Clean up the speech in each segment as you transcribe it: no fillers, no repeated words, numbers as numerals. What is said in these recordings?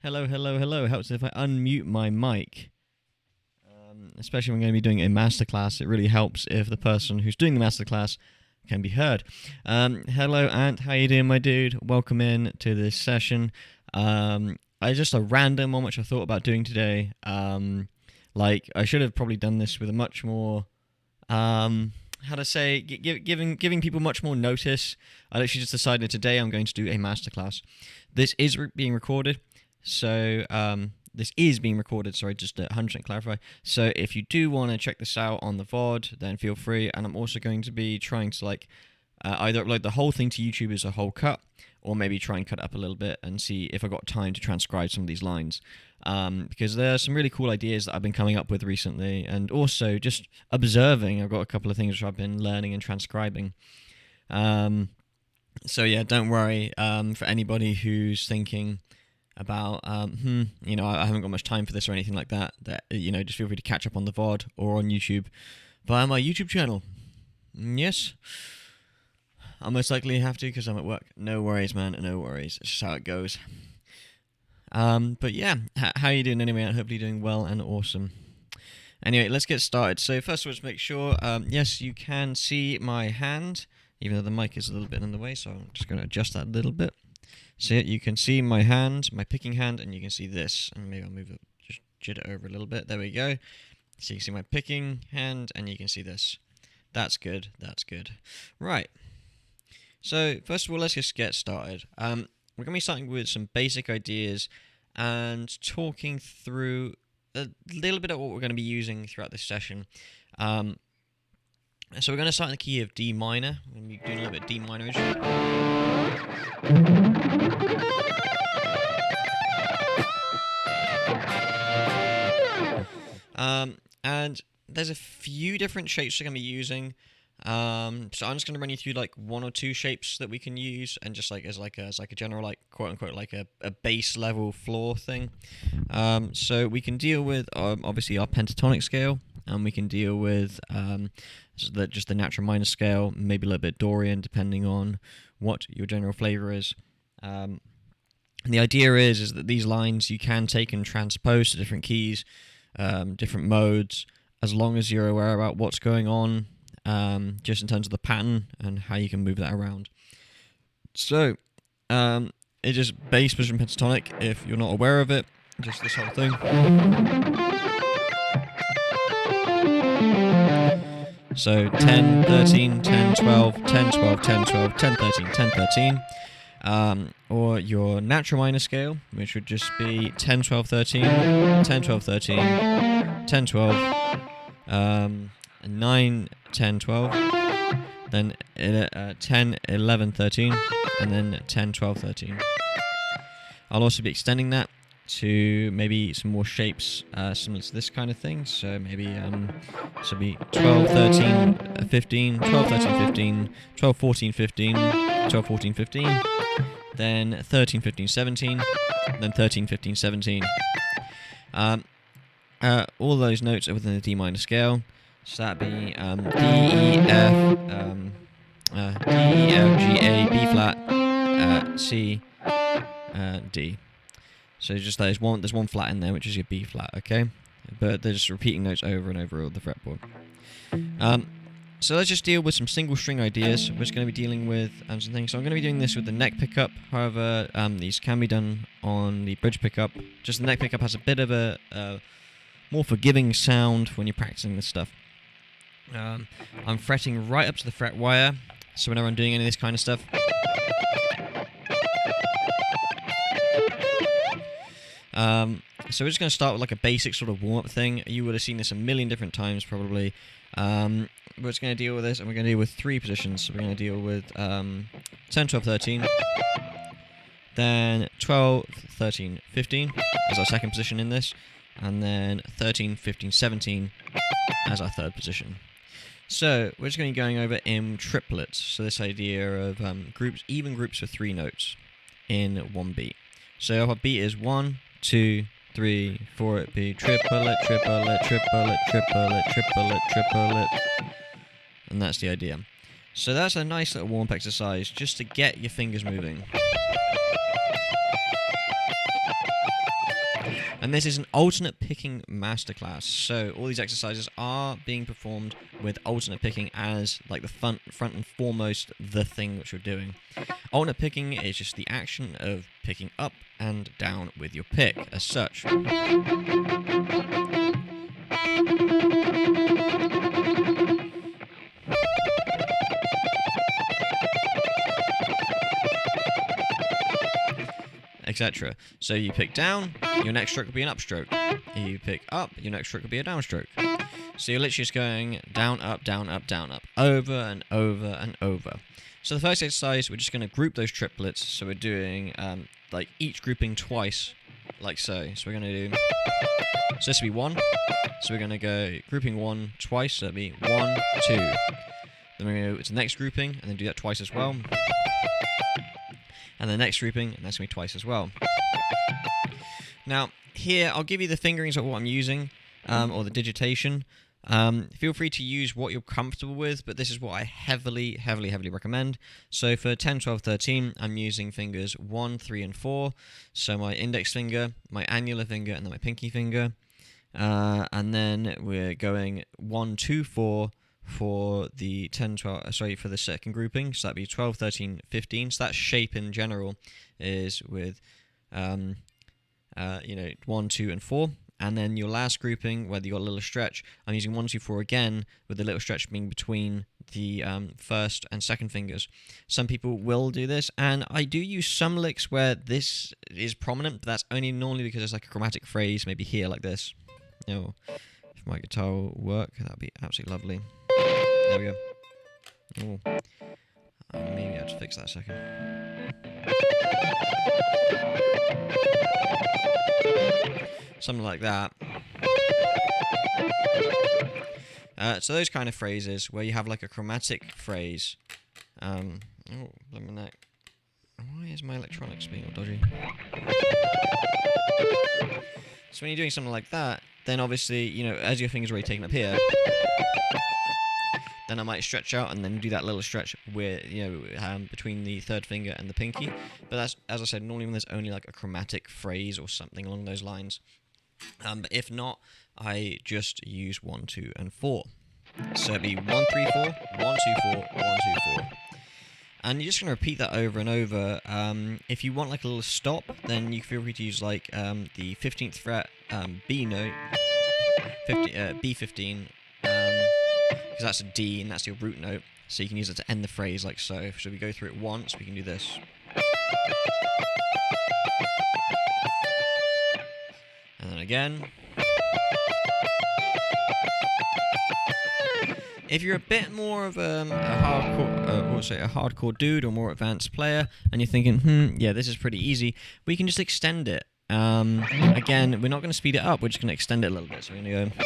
Hello, hello, hello. Helps if I unmute my mic. Especially when I'm going to be doing a masterclass, it really helps if the person who's doing the masterclass can be heard. Hello, Ant. How you doing, my dude? Welcome in to this session. Just a random one which I thought about doing today. I should have probably done this with a much more, giving people much more notice. I actually just decided today I'm going to do a masterclass. This is being recorded, so just to 100% clarify. So if you do want to check this out on the VOD, then feel free. And I'm also going to be trying to either upload the whole thing to YouTube as a whole cut, or maybe try and cut it up a little bit and see if I got time to transcribe some of these lines. Because there are some really cool ideas that I've been coming up with recently, and also just observing. I've got a couple of things which I've been learning and transcribing. So yeah, don't worry. For anybody who's thinking about, I haven't got much time for this or anything like that, just feel free to catch up on the VOD or on YouTube via my YouTube channel. Yes. I'll most likely have to because I'm at work. No worries, man. No worries. It's just how it goes. But yeah, how are you doing anyway? Hopefully you're doing well and awesome. Anyway, let's get started. So first of all, just make sure, yes, you can see my hand, even though the mic is a little bit in the way, so I'm just going to adjust that a little bit. So you can see my hand, my picking hand, and you can see this. And maybe I'll move it, just jitter it over a little bit. There we go. So you can see my picking hand, and you can see this. That's good. That's good. Right. So first of all, let's just get started. We're going to be starting with some basic ideas and talking through a little bit of what we're going to be using throughout this session. So we're going to start in the key of D minor. We're going to be doing a little bit of D minor. And there's a few different shapes we're going to be using. So I'm just going to run you through one or two shapes that we can use, and just as a general quote unquote a base level floor thing. So we can deal with obviously our pentatonic scale, and we can deal with just the natural minor scale, maybe a little bit Dorian, depending on what your general flavor is. And the idea is that these lines you can take and transpose to different keys, different modes, as long as you're aware about what's going on, just in terms of the pattern and how you can move that around. So, it's just bass position pentatonic. If you're not aware of it, just this whole thing. So 10, 13, 10, 12, 10, 12, 10, 12, 10, 13, 10, 13. Or your natural minor scale, which would just be 10, 12, 13, 10, 12, 13, 10, 12, 9, 10, 12, then 10, 11, 13, and then 10, 12, 13. I'll also be extending that to maybe some more shapes similar to this kind of thing. So maybe so be 12, 13, 15, 12, 13, 15, 12, 14, 15, 12, 14, 15, then 13, 15, 17, then 13, 15, 17. All those notes are within the D minor scale. So that'd be D, E, F, G, A, B flat, C, D. So there's one flat in there, which is your B flat, okay? But they're just repeating notes over and over the fretboard. So let's just deal with some single string ideas. We're just going to be dealing with some things. So I'm going to be doing this with the neck pickup. However, these can be done on the bridge pickup. Just the neck pickup has a bit of a more forgiving sound when you're practicing this stuff. I'm fretting right up to the fret wire, so whenever I'm doing any of this kind of stuff. So we're just going to start with a basic sort of warm-up thing. You would have seen this a million different times probably. We're just going to deal with this, and we're going to deal with three positions. So we're going to deal with 10, 12, 13, then 12, 13, 15 as our second position in this, and then 13, 15, 17 as our third position. So we're just going to be going over in triplets. So this idea of even groups of three notes in one beat. So our beat is 1, 2, 3, 4. It'd be triplet, triplet, triplet, triplet, triplet, triplet, and that's the idea. So that's a nice little warm-up exercise just to get your fingers moving. And this is an alternate picking masterclass. So all these exercises are being performed with alternate picking as like the front and foremost the thing which you're doing. Alternate picking is just the action of picking up and down with your pick as such. Etc. So you pick down, your next stroke will be an upstroke. You pick up, your next stroke will be a downstroke. So you're literally just going down, up, over and over and over. So the first exercise, we're just going to group those triplets. So we're doing like each grouping twice, like so. So we're going to do, so this will be 1. So we're going to go grouping 1 twice. So that'll be 1, 2. Then we're going to go to the next grouping and then do that twice as well. And the next grouping, and that's going to be twice as well. Now, here, I'll give you the fingerings of what I'm using, or the digitation. Feel free to use what you're comfortable with, but this is what I heavily recommend. So for 10, 12, 13, I'm using fingers 1, 3, and 4. So my index finger, my annular finger, and then my pinky finger. And then we're going 1, 2, 4, for the 10, 12, for the second grouping, so that'd be 12, 13, 15. So that shape in general is with, 1, 2, and 4. And then your last grouping, whether you got a little stretch, I'm using 1, 2, 4 again, with the little stretch being between the first and second fingers. Some people will do this, and I do use some licks where this is prominent, but that's only normally because it's like a chromatic phrase, maybe here like this. If my guitar will work, that'd be absolutely lovely. There we go. Oh, maybe I have to fix that a second. Something like that. So those kind of phrases where you have like a chromatic phrase. Oh, let me neck. Why is my electronics being all dodgy? So when you're doing something like that, then obviously, as your finger's already taken up here, then I might stretch out and then do that little stretch where, between the third finger and the pinky. But that's, as I said, normally when there's only like a chromatic phrase or something along those lines. But if not, I just use 1, 2, and 4. So it'd be 1, 3, 4, 1, 2, 4, 1, 2, 4. And you're just going to repeat that over and over. If you want like a little stop, then you feel free to use like the 15th fret B note, B15, because that's a D and that's your root note. So you can use it to end the phrase like so. So we go through it once, we can do this. And then again. If you're a bit more of a hardcore dude or more advanced player, and you're thinking, yeah, this is pretty easy, we can just extend it. Again, we're not going to speed it up, we're just going to extend it a little bit. So we're going to go.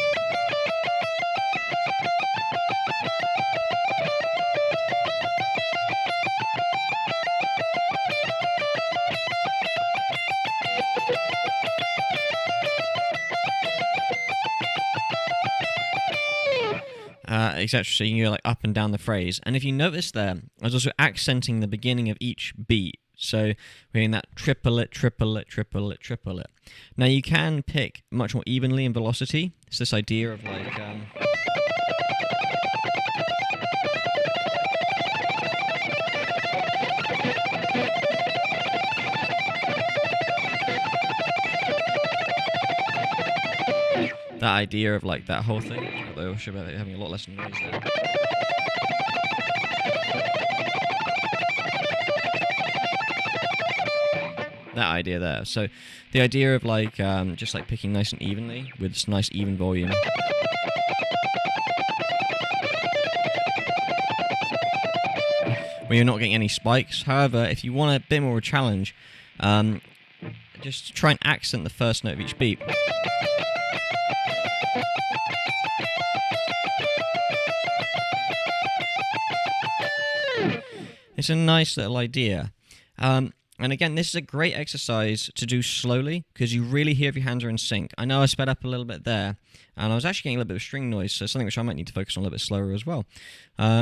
Etc. So you can go like up and down the phrase. And if you notice there, I was also accenting the beginning of each beat. So we're getting that triplet, triplet, triplet, triplet. Now you can pick much more evenly in velocity. It's this idea of like... that idea of like that whole thing, although I should be having a lot less noise there. That idea there. So the idea of like just like picking nice and evenly with this nice even volume. Where you're not getting any spikes. However, if you want a bit more of a challenge, just try and accent the first note of each beat. It's a nice little idea. And again, this is a great exercise to do slowly because you really hear if your hands are in sync. I know I sped up a little bit there, and I was actually getting a little bit of string noise, so something which I might need to focus on a little bit slower as well.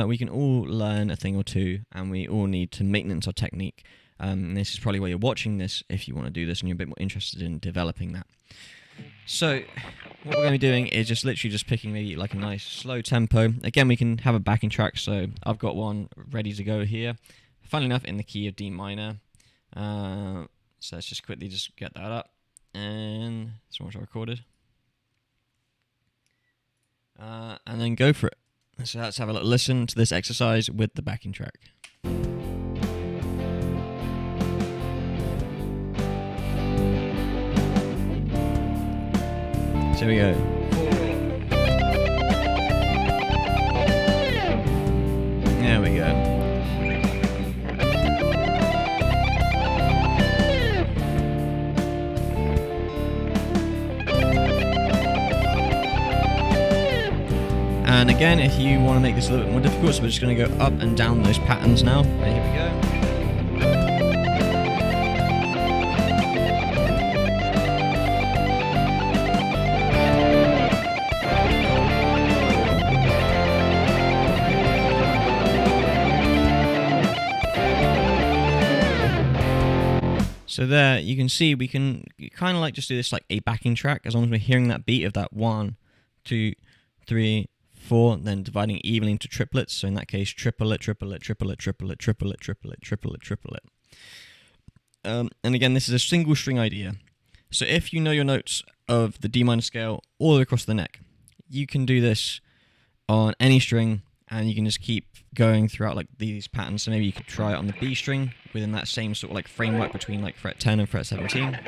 We can all learn a thing or two, and we all need to maintenance our technique. And this is probably why you're watching this if you want to do this and you're a bit more interested in developing that. So what we're going to be doing is just literally just picking maybe like a nice slow tempo. Again, we can have a backing track, so I've got one ready to go here. Funnily enough, in the key of D minor. So let's just quickly just get that up. And that's what I recorded. And then go for it. So let's have a little listen to this exercise with the backing track. So here we go. There we go. And again, if you want to make this a little bit more difficult, so we're just going to go up and down those patterns now. Here we go. So there, you can see we can kind of like just do this like a backing track, as long as we're hearing that beat of that 1, 2, 3, 4, then dividing evenly into triplets. So in that case, triplet, triplet, triplet, triplet, triplet, triplet, triplet, triplet. And again, this is a single string idea. So if you know your notes of the D minor scale all the way across the neck, you can do this on any string, and you can just keep going throughout like these patterns. So maybe you could try it on the B string within that same sort of like framework between like fret 10 and fret 17.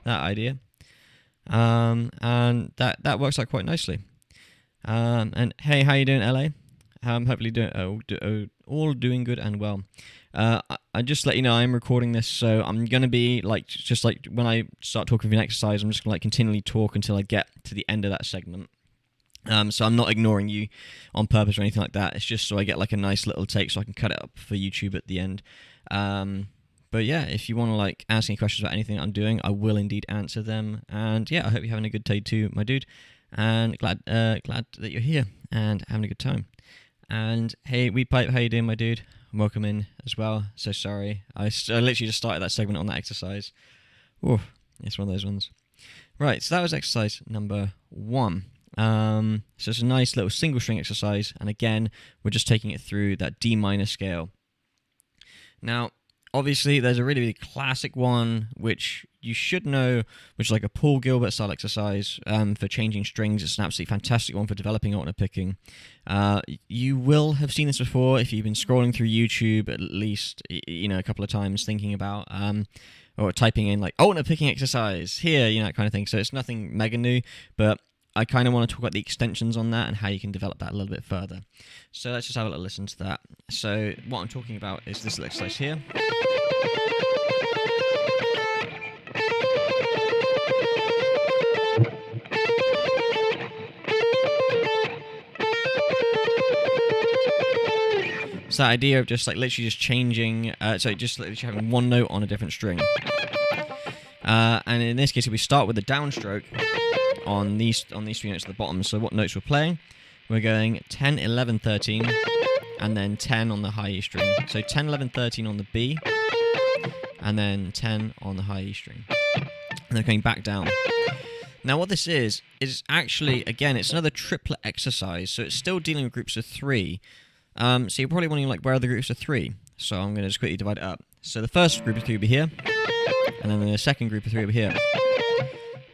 That idea, and that works out quite nicely. And hey, how you doing, LA? Hopefully all doing good and well. I just let you know I'm recording this, so I'm gonna be like just like when I start talking of an exercise, I'm just gonna like continually talk until I get to the end of that segment. So I'm not ignoring you on purpose or anything like that. It's just so I get like a nice little take, so I can cut it up for YouTube at the end. But yeah, if you want to like ask any questions about anything I'm doing, I will indeed answer them. And yeah, I hope you're having a good day too, my dude. And glad that you're here and having a good time. And hey, Weedpipe, how you doing, my dude? Welcome in as well. So sorry, I literally just started that segment on that exercise. Ooh, it's one of those ones. Right, so that was exercise number 1. So it's a nice little single string exercise, and again, we're just taking it through that D minor scale. Now, obviously, there's a really, really classic one, which you should know, which is like a Paul Gilbert style exercise for changing strings. It's an absolutely fantastic one for developing alternate picking. You will have seen this before if you've been scrolling through YouTube at least, you know, a couple of times, thinking about or typing in like alternate picking exercise here, you know, that kind of thing. So it's nothing mega new, but I kind of want to talk about the extensions on that and how you can develop that a little bit further. So let's just have a little listen to that. So what I'm talking about is this little exercise here. So that idea of just like literally just changing, so just literally having one note on a different string. And in this case, if we start with the downstroke on these 3 notes at the bottom, so what notes we're playing, we're going 10, 11, 13, and then 10 on the high E string. So 10, 11, 13 on the B, and then 10 on the high E string. And then going back down. Now what this is actually, again, it's another triplet exercise, so it's still dealing with groups of 3. So you're probably wondering, like, where are the groups of 3? So I'm going to just quickly divide it up. So the first group of 3 will be here, and then the second group of 3 will be here.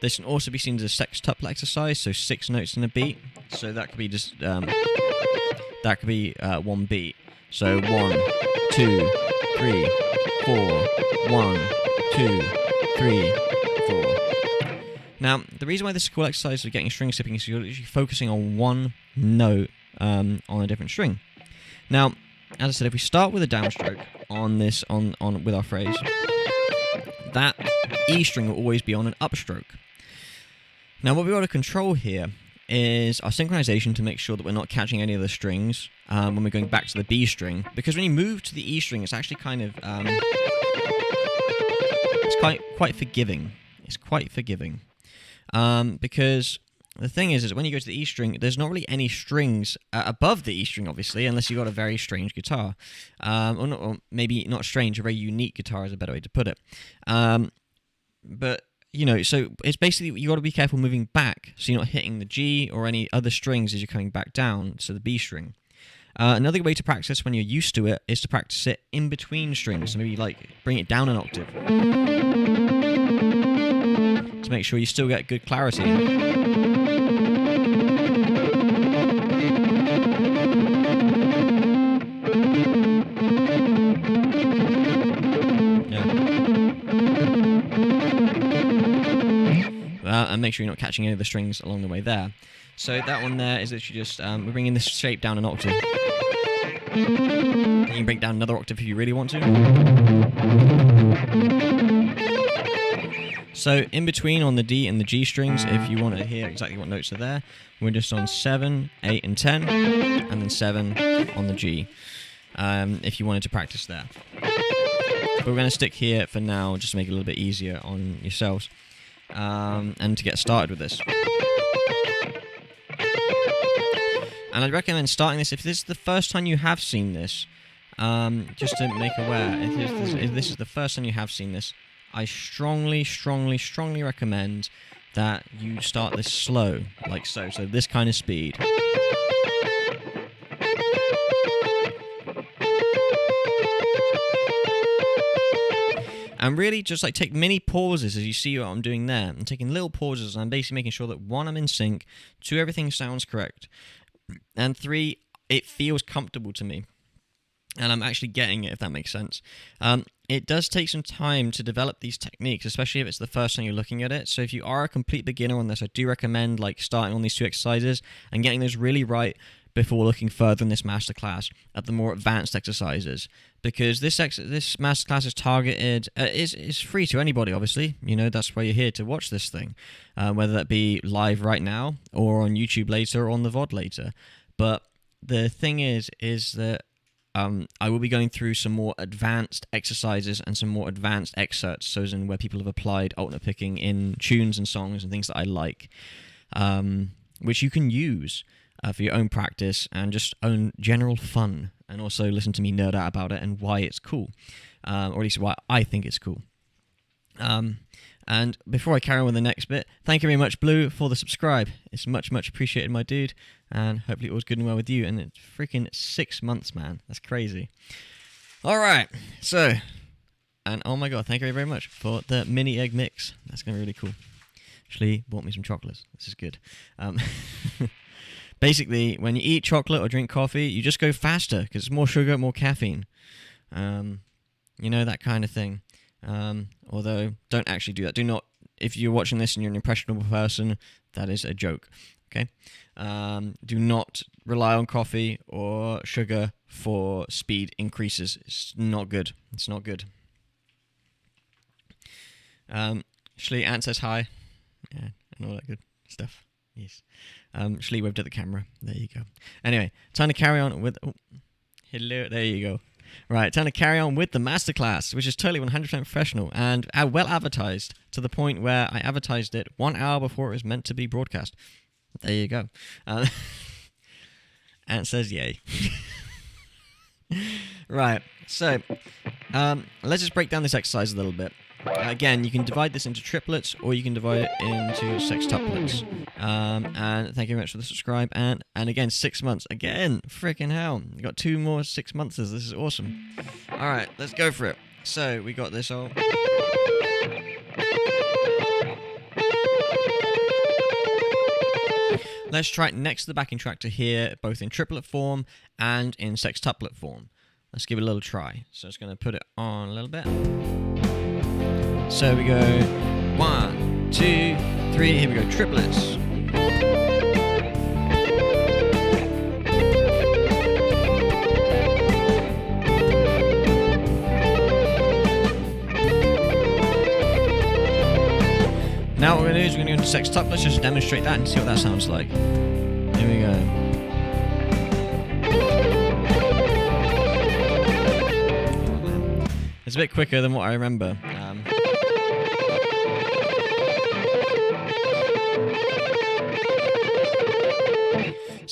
This can also be seen as a sextuplet exercise, so 6 notes in a beat. So that could be just one beat. So 1, 2, 3, 4, 1, 2, 3, 4. Now, the reason why this is a cool exercise for getting string skipping is you're literally focusing on one note on a different string. Now, as I said, if we start with a downstroke on this with our phrase, that E string will always be on an upstroke. Now, what we want to control here is our synchronization to make sure that we're not catching any of the strings when we're going back to the B string, because when you move to the E string, it's actually kind of it's quite forgiving. It's quite forgiving because the thing is when you go to the E string, there's not really any strings above the E string, obviously, unless you've got a very strange guitar. Or maybe not strange, a very unique guitar is a better way to put it. But, you know, so it's basically, you got to be careful moving back, so you're not hitting the G or any other strings as you're coming back down, so the B string. Another way to practice when you're used to it is to practice it in between strings. So maybe like bring it down an octave to make sure you still get good clarity. And make sure you're not catching any of the strings along the way there. So that one there is literally just, we're bringing this shape down an octave. And you can bring it down another octave if you really want to. So in between on the D and the G strings, if you want to hear exactly what notes are there, we're just on 7, 8 and 10, and then 7 on the G, if you wanted to practice there. But we're going to stick here for now, just to make it a little bit easier on yourselves. And to get started with this. And I'd recommend starting this, if this is the first time you have seen this, just to make aware, if this is the first time you have seen this, I strongly, strongly, strongly recommend that you start this slow, like so. So this kind of speed. And really just like take mini pauses as you see what I'm doing there. I'm taking little pauses and I'm basically making sure that 1, I'm in sync, 2, everything sounds correct, and 3, it feels comfortable to me. And I'm actually getting it, if that makes sense. It does take some time to develop these techniques, especially if it's the first time you're looking at it. So if you are a complete beginner on this, I do recommend like starting on these 2 exercises and getting those really right before looking further in this masterclass at the more advanced exercises, because this masterclass is targeted, is free to anybody, obviously. You know, that's why you're here to watch this thing, whether that be live right now or on YouTube later or on the VOD later. But the thing is that I will be going through some more advanced exercises and some more advanced excerpts, so as in where people have applied alternate picking in tunes and songs and things that I like, which you can use for your own practice and just own general fun, and also listen to me nerd out about it and why it's cool, or at least why I think it's cool. And before I carry on with the next bit, thank you very much, Blue, for the subscribe. It's much, much appreciated, my dude, and hopefully it was good and well with you. And it's freaking 6 months, man. That's crazy. All right, so, and oh my god, thank you very much for the mini egg mix. That's going to be really cool. Actually, bought me some chocolates. This is good. Basically, when you eat chocolate or drink coffee, you just go faster because it's more sugar, more caffeine. You know, that kind of thing. Although, don't actually do that. Do not, if you're watching this and you're an impressionable person, that is a joke. Okay? Do not rely on coffee or sugar for speed increases. It's not good. It's not good. Shlee Ant says hi. Yeah, and all that good stuff. Yes. Shlee waved at the camera. There you go. Anyway, time to carry on with... Oh, hello. There you go. Right, time to carry on with the masterclass, which is totally 100% professional and well advertised, to the point where I advertised it 1 hour before it was meant to be broadcast. There you go. Ant says yay. Right, so let's just break down this exercise a little bit. Again, you can divide this into triplets, or you can divide it into sextuplets. And thank you very much for the subscribe. And again, 6 months. Again, freaking hell. We got 2 more 6 months. This is awesome. All right, let's go for it. So we got this all. Let's try it next to the backing track to hear both in triplet form and in sextuplet form. Let's give it a little try. So I'm just going to put it on a little bit. So we go 1, 2, 3. Here we go, triplets. Now what we're going to do is we're going to go into sextuplets, just to demonstrate that and see what that sounds like. Here we go. It's a bit quicker than what I remember.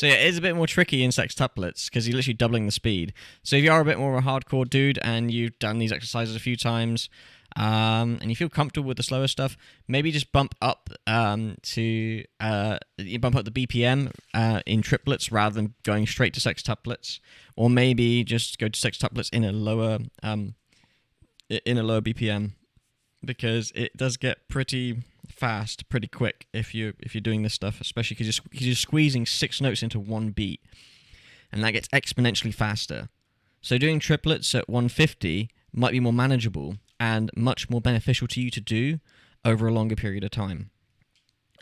So yeah, it's a bit more tricky in sextuplets because you're literally doubling the speed. So if you are a bit more of a hardcore dude and you've done these exercises a few times, and you feel comfortable with the slower stuff, maybe just bump up you bump up the BPM in triplets rather than going straight to sextuplets, or maybe just go to sextuplets in a lower BPM, because it does get pretty fast pretty quick if you're doing this stuff, especially because you're squeezing 6 notes into one beat, and that gets exponentially faster. So doing triplets at 150 might be more manageable and much more beneficial to you to do over a longer period of time.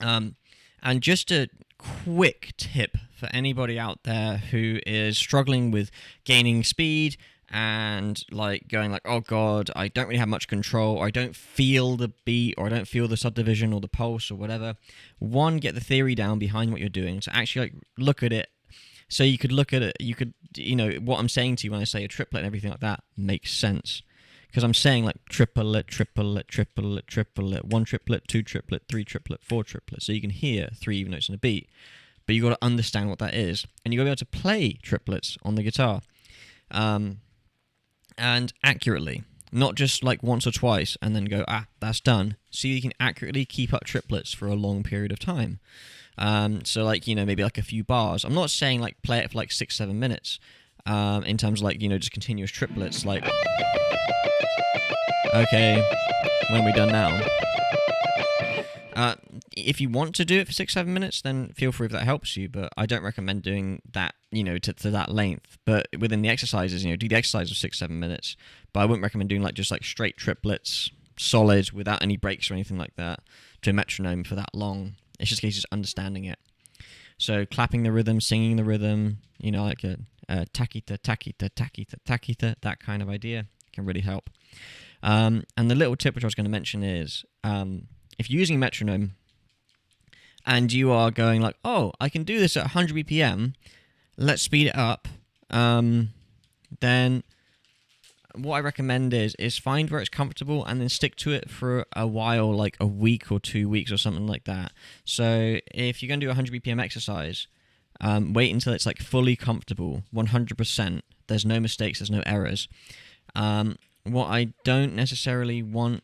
And just a quick tip for anybody out there who is struggling with gaining speed and going oh god, I don't really have much control, or I don't feel the beat, or I don't feel the subdivision or the pulse or whatever. One, get the theory down behind what you're doing. So actually look at it. So you could look at it, what I'm saying to you when I say a triplet and everything like that makes sense. Because I'm saying triplet, triplet, triplet, triplet, 1 triplet, 2 triplet, 3 triplet, 4 triplet. So you can hear 3 even notes in a beat. But you've got to understand what that is. And you've got to be able to play triplets on the guitar. And accurately. Not just once or twice and then go, that's done. So you can accurately keep up triplets for a long period of time. So maybe a few bars. I'm not saying play it for 6-7 minutes. In terms of just continuous triplets. Okay, when are we done now? If you want to do it for 6-7 minutes, then feel free if that helps you, but I don't recommend doing that, to that length. But within the exercises, do the exercise of 6-7 minutes, but I wouldn't recommend doing just straight triplets, solid, without any breaks or anything like that, to a metronome for that long. It's just a case of just understanding it. So clapping the rhythm, singing the rhythm, a takita, takita, takita, takita, that kind of idea can really help. And the little tip which I was going to mention is, if you're using a metronome and you are going I can do this at 100 BPM, let's speed it up, then what I recommend is find where it's comfortable and then stick to it for a while, a week or 2 weeks or something like that. So if you're going to do a 100 BPM exercise, wait until it's fully comfortable, 100%. There's no mistakes, there's no errors. What I don't necessarily want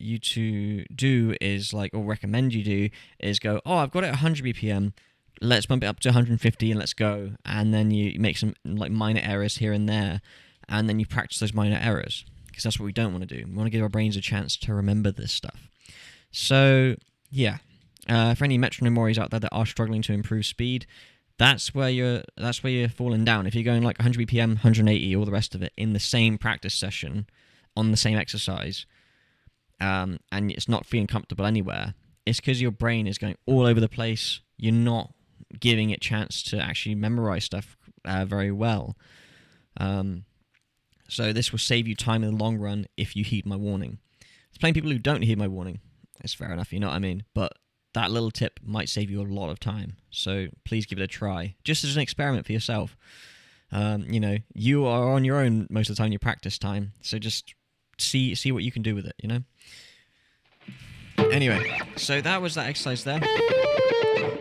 you to do is or recommend you do is go, I've got it at 100 BPM, let's bump it up to 150 and let's go. And then you make some minor errors here and there, and then you practice those minor errors, because that's what we don't want to do. We want to give our brains a chance to remember this stuff. So yeah, for any metronome warriors out there that are struggling to improve speed, that's where you're falling down. If you're going 100 BPM, 180, all the rest of it in the same practice session on the same exercise, and it's not feeling comfortable anywhere, it's because your brain is going all over the place. You're not giving it a chance to actually memorize stuff very well. So this will save you time in the long run if you heed my warning. There's plenty of people who don't heed my warning. It's fair enough, you know what I mean? But that little tip might save you a lot of time. So please give it a try, just as an experiment for yourself. You are on your own most of the time in your practice time, so just see what you can do with it, Anyway, so that was that exercise there.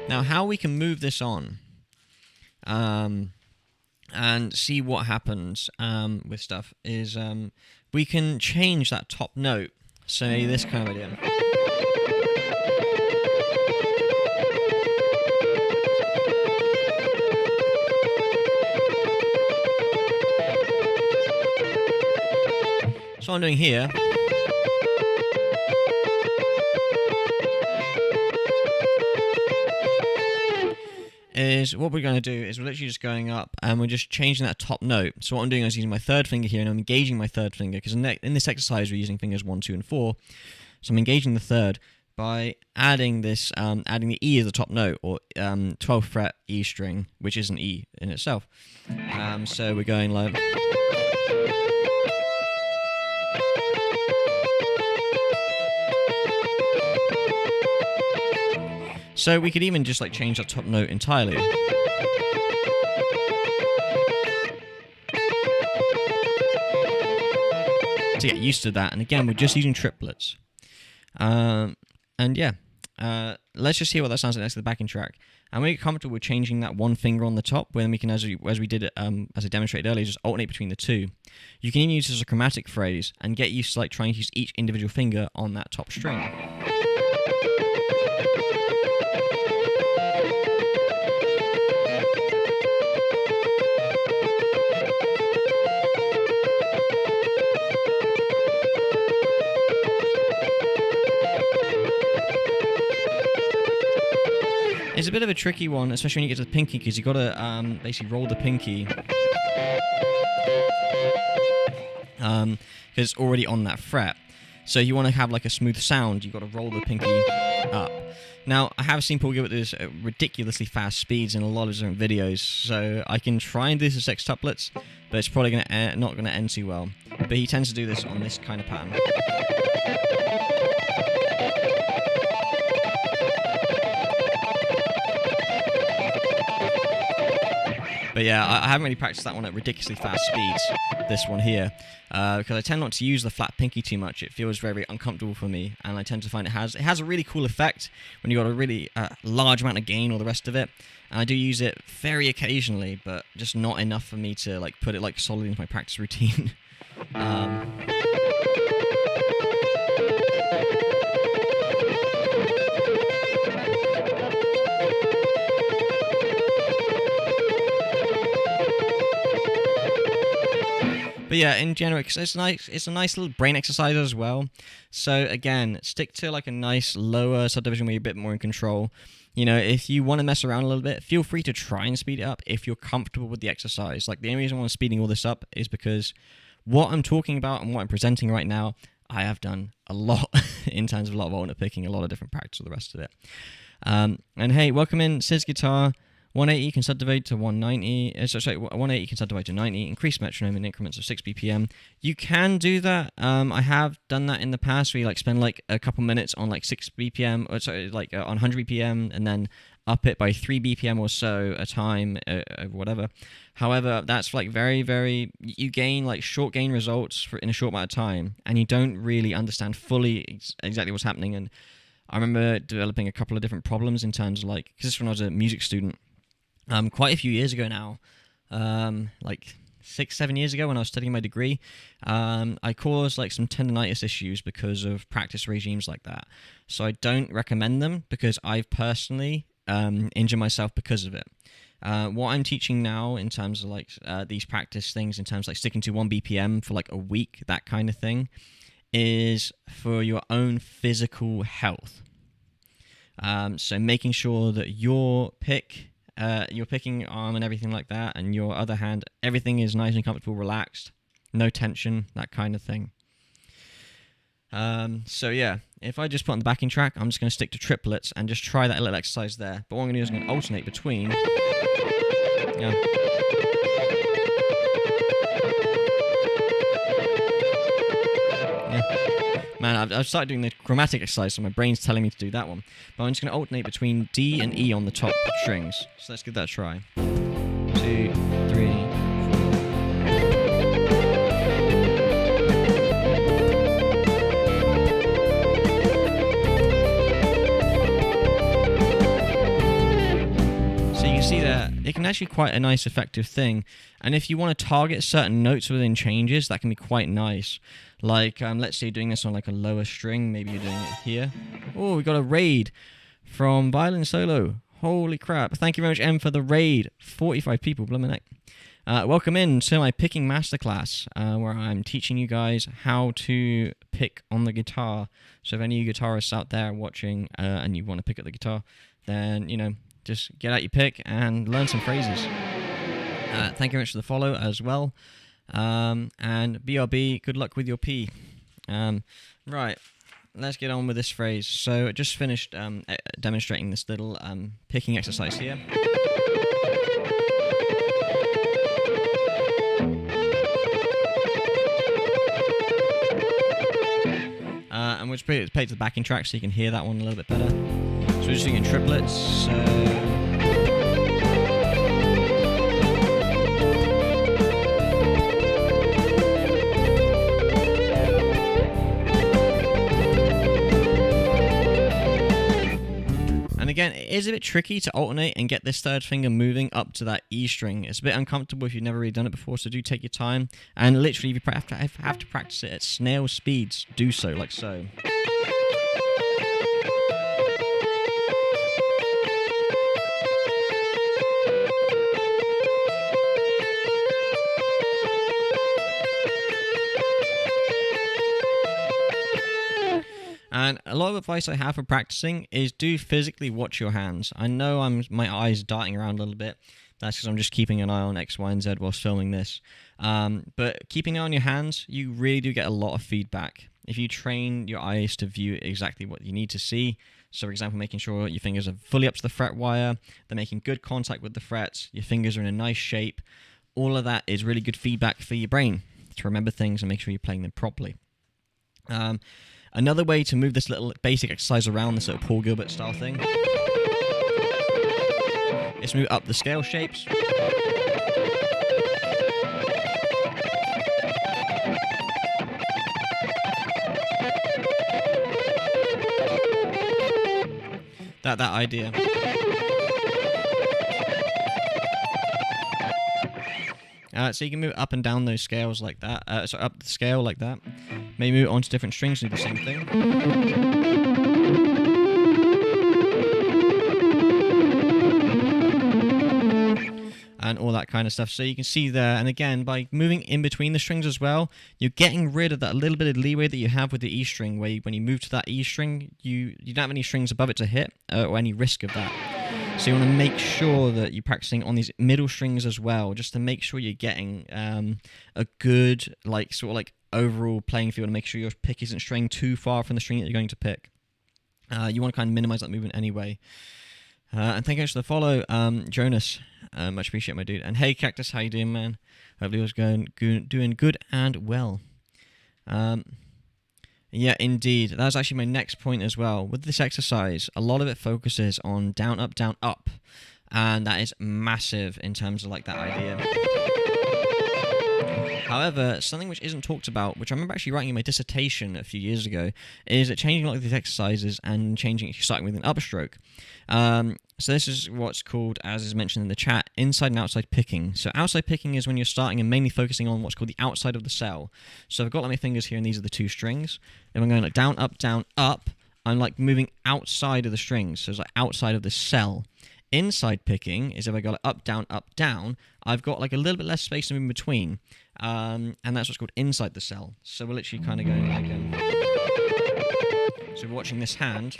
Now, how we can move this on and see what happens with stuff is we can change that top note. Say this kind of idea. So what I'm doing here is what we're going to do is we're literally just going up and we're just changing that top note. So what I'm doing is using my third finger here, and I'm engaging my third finger, because in this exercise we're using fingers 1, 2, and 4. So I'm engaging the third by adding this, adding the E as the top note, or 12th fret E string, which is an E in itself. So we're going like. So we could even just change that top note entirely. To get used to that, and again, we're just using triplets. And yeah, let's just hear what that sounds like next to the backing track. And when you get comfortable with changing that one finger on the top, then we can, as we did it, as I demonstrated earlier, just alternate between the two. You can even use this as a chromatic phrase and get used to like trying to use each individual finger on that top string. It's a bit of a tricky one, especially when you get to the pinky, because you've got to basically roll the pinky. Because it's already on that fret. So you want to have like a smooth sound, you've got to roll the pinky up. Now, I have seen Paul give it this ridiculously fast speeds in a lot of different videos, so I can try and do this as sextuplets, but it's probably not going to end too well. But he tends to do this on this kind of pattern. But yeah, I haven't really practiced that one at ridiculously fast speeds, this one here, because I tend not to use the flat pinky too much. It feels very, very uncomfortable for me, and I tend to find it has a really cool effect when you've got a really large amount of gain or the rest of it. And I do use it very occasionally, but just not enough for me to like put it like solidly into my practice routine. But yeah, in general, it's a nice little brain exercise as well. So again, stick to like a nice lower subdivision where you're a bit more in control. You know, if you want to mess around a little bit, feel free to try and speed it up if you're comfortable with the exercise. Like the only reason why I'm speeding all this up is because what I'm talking about and what I'm presenting right now, I have done a lot in terms of a lot of alternate picking, a lot of different practice, all the rest of it. And hey, welcome in, Sis Guitar. 180 you can subdivide to 190. 180 you can subdivide to 90. Increase metronome in increments of 6 BPM. You can do that. I have done that in the past. Where you like spend like a couple minutes on like 6 BPM, or sorry, like on 100 BPM, and then up it by 3 BPM or so a time, whatever. However, that's like very, very. You gain like short gain results in a short amount of time, and you don't really understand fully exactly what's happening. And I remember developing a couple of different problems in terms of like, because this is when I was a music student. Quite a few years ago now, like 6-7 years ago when I was studying my degree, I caused like some tendonitis issues because of practice regimes like that. So I don't recommend them because I've personally injured myself because of it. What I'm teaching now in terms of like these practice things, in terms of like sticking to 1 BPM for like a week, that kind of thing, is for your own physical health. So making sure that your picking arm and everything like that, and your other hand, everything is nice and comfortable, relaxed, no tension, that kind of thing. So yeah, if I just put on the backing track, I'm just going to stick to triplets and just try that little exercise there. But what I'm going to do is I'm going to alternate between. Yeah. Man, I've started doing the chromatic exercise, so my brain's telling me to do that one. But I'm just going to alternate between D and E on the top strings. So let's give that a try. 2, 3, 4. So you can see that it can actually be quite a nice effective thing. And if you want to target certain notes within changes, that can be quite nice. Like, let's say you're doing this on like a lower string, maybe you're doing it here. Oh, we got a raid from Violin Solo. Holy crap. Thank you very much, M, for the raid. 45 people, blimmin' heck. Welcome in to my picking masterclass, where I'm teaching you guys how to pick on the guitar. So if any of you guitarists out there watching and you want to pick up the guitar, then, you know, just get out your pick and learn some phrases. Thank you very much for the follow as well. And BRB, good luck with your P. Right, let's get on with this phrase. So I just finished demonstrating this little picking exercise here. And we'll just play it to the backing track so you can hear that one a little bit better. So we're just doing it in triplets. So again, it is a bit tricky to alternate and get this third finger moving up to that E string. It's a bit uncomfortable if you've never really done it before, so do take your time. And literally, if you have to practice it at snail speeds, do so, like so. And a lot of advice I have for practicing is do physically watch your hands. I know my eyes darting around a little bit. That's because I'm just keeping an eye on X, Y, and Z whilst filming this. But keeping an eye on your hands, you really do get a lot of feedback. If you train your eyes to view exactly what you need to see, so for example, making sure your fingers are fully up to the fret wire, they're making good contact with the frets, your fingers are in a nice shape, all of that is really good feedback for your brain to remember things and make sure you're playing them properly. Another way to move this little basic exercise around, this little Paul Gilbert style thing, is move up the scale shapes. That idea. So you can move up and down those scales like that. So up the scale like that. Maybe move it onto different strings and do the same thing. And all that kind of stuff. So you can see there, and again, by moving in between the strings as well, you're getting rid of that little bit of leeway that you have with the E string, where when you move to that E string, you don't have any strings above it to hit, or any risk of that. So you want to make sure that you're practicing on these middle strings as well, just to make sure you're getting a good, overall playing field, and make sure your pick isn't straying too far from the string that you're going to pick. You want to kind of minimize that movement anyway. And thank you for the follow, Jonas. Much appreciate, my dude. And hey, Cactus, how you doing, man? Hopefully it was doing good and well. Yeah, indeed. That was actually my next point as well. With this exercise, a lot of it focuses on down, up. And that is massive in terms of that idea. However, something which isn't talked about, which I remember actually writing in my dissertation a few years ago, is that changing a lot of these exercises and starting with an upstroke. So this is what's called, as is mentioned in the chat, inside and outside picking. So outside picking is when you're starting and mainly focusing on what's called the outside of the cell. So I've got my fingers here, and these are the two strings. If I'm going down, up, I'm moving outside of the strings. So it's outside of the cell. Inside picking is if I go up, down, I've got a little bit less space to move in between. And that's what's called inside the cell. So we're literally kind of going so we're watching this hand.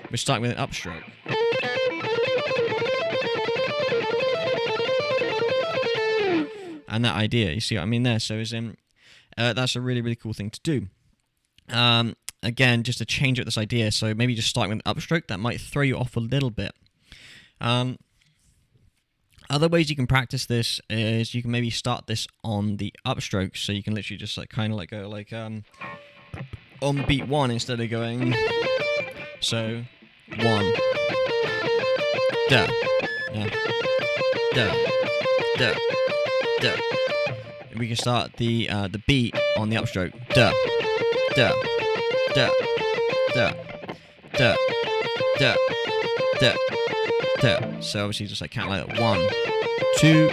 We're starting with an upstroke. And that idea, you see what I mean there? So that's a really, really cool thing to do. Again, just to change up this idea, so maybe just starting with an upstroke, that might throw you off a little bit. Other ways you can practice this is you can maybe start this on the upstroke, so you can literally just go on beat one instead of going. So 1, da, da, da, da, da. We can start the beat on the upstroke. Da, da, da, da, da, da, da, da. So obviously just count like that. 1, 2,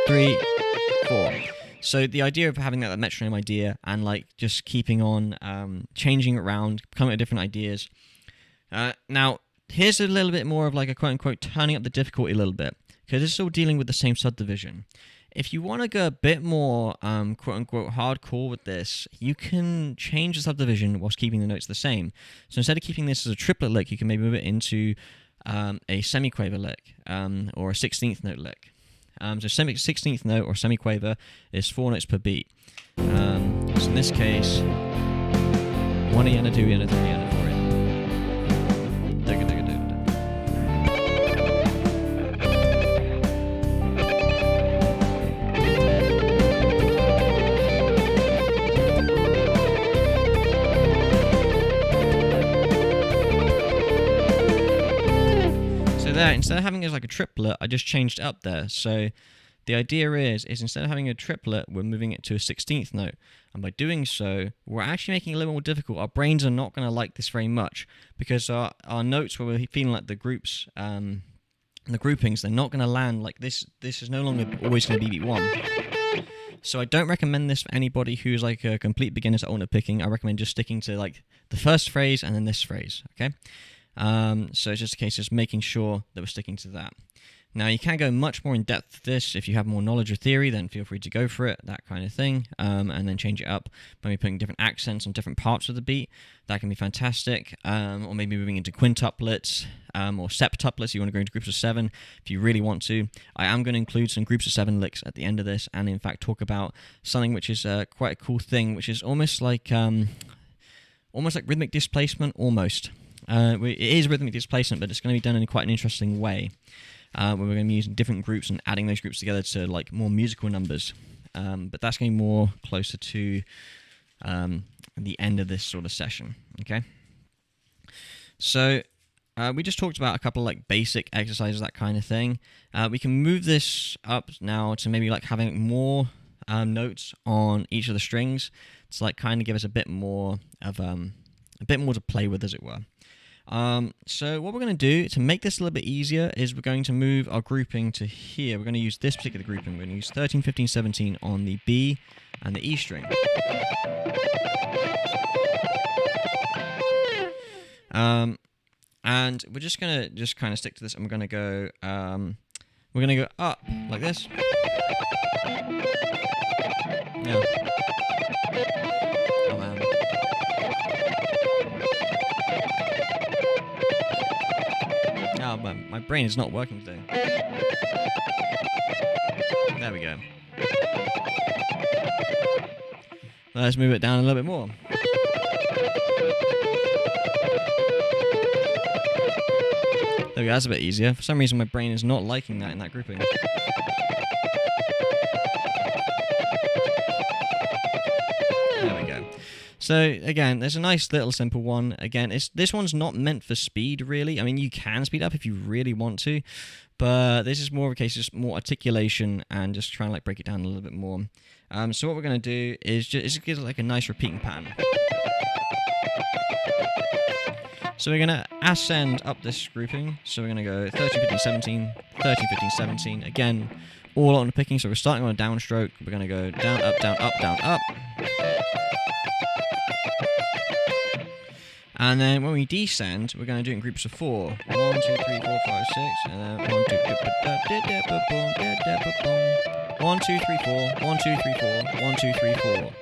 3, 4. So the idea of having that metronome idea and just keeping on changing it around, coming up with different ideas. Now here's a little bit more of a quote unquote turning up the difficulty a little bit, because it's still dealing with the same subdivision. If you want to go a bit more quote-unquote hardcore with this, you can change the subdivision whilst keeping the notes the same. So instead of keeping this as a triplet lick, you can maybe move it into a semiquaver lick or a 16th note lick. So 16th note or semiquaver is 4 notes per beat. So in this case, 1 a yen, 2 yen, 3 yen, 4 yen. Instead of having it as a triplet, I just changed it up there. So The idea is instead of having a triplet, we're moving it to a 16th note. And by doing so, we're actually making it a little more difficult. Our brains are not going to like this very much because our notes where we're feeling like the groups, the groupings, they're not going to land like this. This is no longer always going to be beat 1. So I don't recommend this for anybody who's like a complete beginner to alternate picking. I recommend just sticking to like the first phrase and then this phrase, okay? So it's just a case of just making sure that we're sticking to that. Now, you can go much more in depth with this. If you have more knowledge or theory, then feel free to go for it, that kind of thing, and then change it up by putting different accents on different parts of the beat. That can be fantastic. Or maybe moving into quintuplets or septuplets. You want to go into groups of 7 if you really want to. I am going to include some groups of 7 licks at the end of this, and in fact talk about something which is quite a cool thing, which is almost like rhythmic displacement, almost. It is rhythmic displacement, but it's going to be done in quite an interesting way. Where we're going to be using different groups and adding those groups together to like more musical numbers. But that's going to be more closer to the end of this sort of session. Okay. So we just talked about a couple of like basic exercises, that kind of thing. We can move this up now to maybe like having more notes on each of the strings to like kind of give us a bit more to play with, as it were. So what we're going to do to make this a little bit easier is we're going to move our grouping to here. We're going to use this particular grouping. We're going to use 13, 15, 17 on the B and the E string. And we're just going to kind of stick to this, and we're going to go up like this. Yeah. Oh, man. Oh, my brain is not working today. There we go. Let's move it down a little bit more. There we go, that's a bit easier. For some reason my brain is not liking that in that grouping. There we go. So again, there's a nice little simple one. Again, this one's not meant for speed, really. I mean, you can speed up if you really want to, but this is more of a case of just more articulation and just trying to like break it down a little bit more. So what we're going to do is just give it like a nice repeating pattern. So we're going to ascend up this grouping. So we're going to go 13, 15, 17, 13, 15, 17. Again, all on the picking. So we're starting on a downstroke. We're going to go down, up, down, up, down, up. And then when we descend, we're going to do it in groups of 4. 1, 2, 3, 4, 5, 6. And then 1, 2, 3, 4. 1, 2, 3, 4. 1, 2, 3, 4. 1, 2, 3, 4.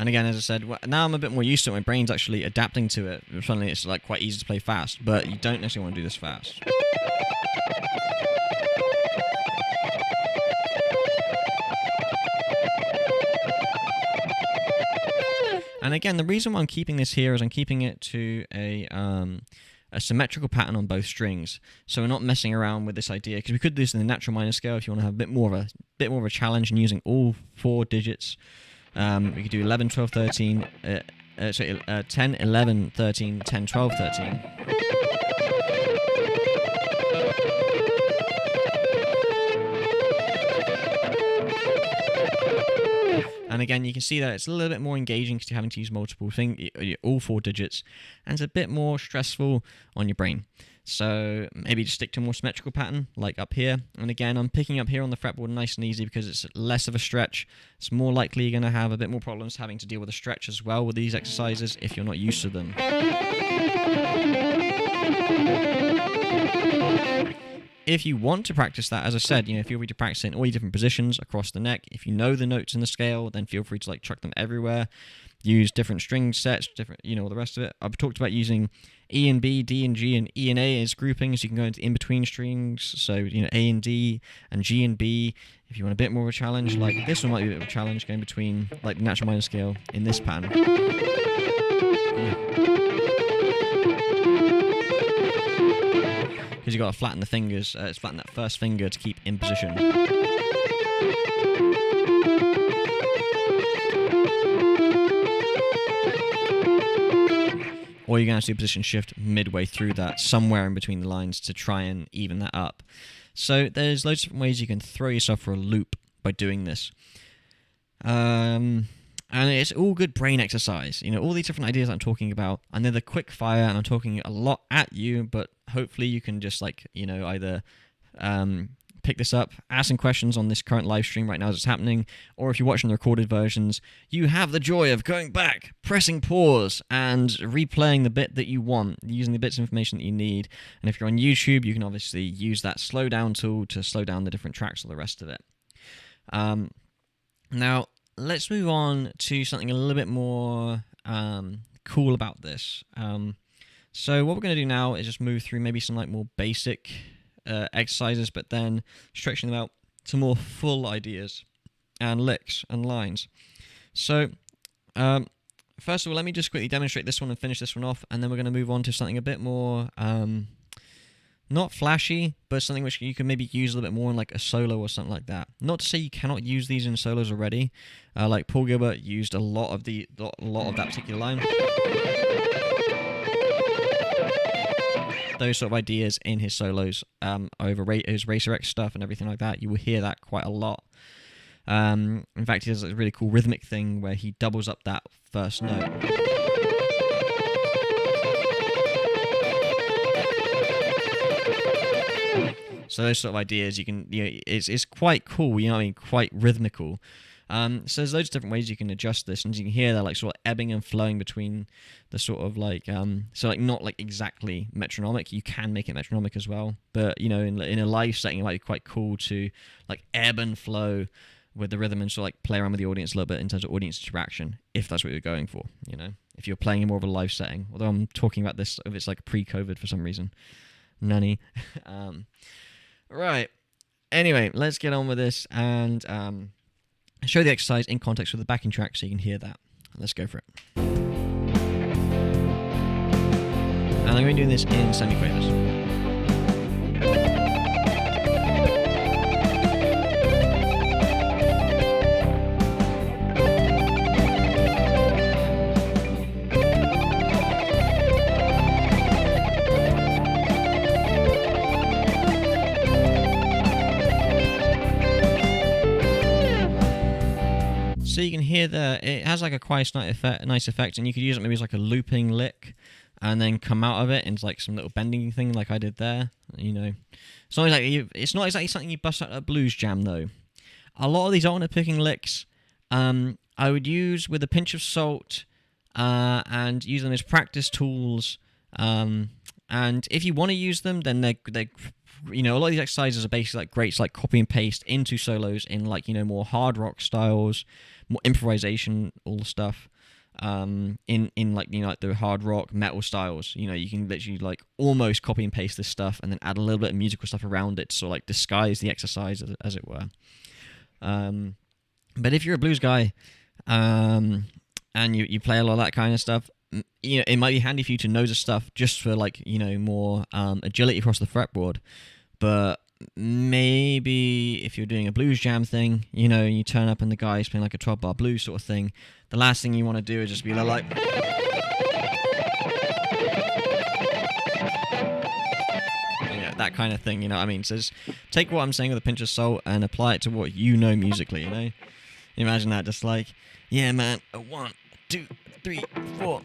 And again, as I said, now I'm a bit more used to it. My brain's actually adapting to it. Suddenly it's like quite easy to play fast, but you don't necessarily want to do this fast. And again, the reason why I'm keeping this here is I'm keeping it to a symmetrical pattern on both strings. So we're not messing around with this idea, because we could do this in the natural minor scale if you want to have a bit more of a challenge and using all 4 digits. We could do 11, 12, 13, 10, 11, 13, 10, 12, 13. And again, you can see that it's a little bit more engaging because you're having to use multiple things, all 4 digits, and it's a bit more stressful on your brain. So maybe just stick to a more symmetrical pattern, like up here. And again, I'm picking up here on the fretboard nice and easy because it's less of a stretch. It's more likely you're going to have a bit more problems having to deal with a stretch as well with these exercises if you're not used to them. If you want to practice that, as I said, feel free to practice it in all your different positions across the neck. If you know the notes in the scale, then feel free to like chuck them everywhere. Use different string sets, different, all the rest of it. I've talked about using E and B, D and G, and E and A as groupings. You can go into in-between strings, so A and D and G and B. If you want a bit more of a challenge, like this one might be a bit of a challenge, going between like the natural minor scale in this pattern. Because you've got to flatten the fingers, flatten that first finger to keep in position. or you're going to have to do a position shift midway through that, somewhere in between the lines to try and even that up. So there's loads of different ways you can throw yourself for a loop by doing this. And it's all good brain exercise. You know, all these different ideas I'm talking about, and they're the quick fire, and I'm talking a lot at you, but hopefully you can just, like, you know, either pick this up, ask some questions on this current live stream right now as it's happening, or if you're watching the recorded versions, you have the joy of going back, pressing pause, and replaying the bit that you want, using the bits of information that you need. And if you're on YouTube, you can obviously use that slow down tool to slow down the different tracks or the rest of it. Now, let's move on to something a little bit more cool about this. So what we're going to do now is just move through maybe some like more basic exercises, but then stretching them out to more full ideas and licks and lines. So first of all, let me just quickly demonstrate this one and finish this one off, and then we're going to move on to something a bit more not flashy, but something which you can maybe use a little bit more in like a solo or something like that. Not to say you cannot use these in solos already. Like Paul Gilbert used a lot of that particular line. Those sort of ideas in his solos over his Racer X stuff and everything like that. You will hear that quite a lot. In fact, he does a really cool rhythmic thing where he doubles up that first note. So those sort of ideas, you can, you know, it's quite cool, you know what I mean, quite rhythmical. So there's loads of different ways you can adjust this, and you can hear that like sort of ebbing and flowing between the sort of like, so like not like exactly metronomic, you can make it metronomic as well, but you know, in a live setting it might be quite cool to like ebb and flow with the rhythm and sort of like play around with the audience a little bit in terms of audience interaction, if that's what you're going for, you know, if you're playing in more of a live setting. Although I'm talking about this if it's like pre-COVID for some reason. Nunny. Right. Anyway, let's get on with this and show the exercise in context with the backing track so you can hear that. Let's go for it. And I'm going to be doing this in semiquavers. So you can hear that it has like a quite nice effect, and you could use it maybe as like a looping lick, and then come out of it into like some little bending thing like I did there. You know, it's not exactly something you bust out a blues jam though. A lot of these alternate picking licks, I would use with a pinch of salt, and use them as practice tools. And if you want to use them, then they're you know, a lot of these exercises are basically like great to like copy and paste into solos in like, you know, more hard rock styles, more improvisation, all the stuff. In like, you know, like the hard rock metal styles, you know, you can literally like almost copy and paste this stuff and then add a little bit of musical stuff around it to sort of like disguise the exercise as it were. But if you're a blues guy, and you play a lot of that kind of stuff, you know, it might be handy for you to know the stuff just for like, you know, more agility across the fretboard. But maybe if you're doing a blues jam thing, you know, you turn up and the guy's playing like a 12-bar blues sort of thing, the last thing you want to do is just be like that kind of thing, you know what I mean? So just take what I'm saying with a pinch of salt and apply it to what you know musically, you know? Imagine that, just like, yeah, man, 1, 2, 3, 4.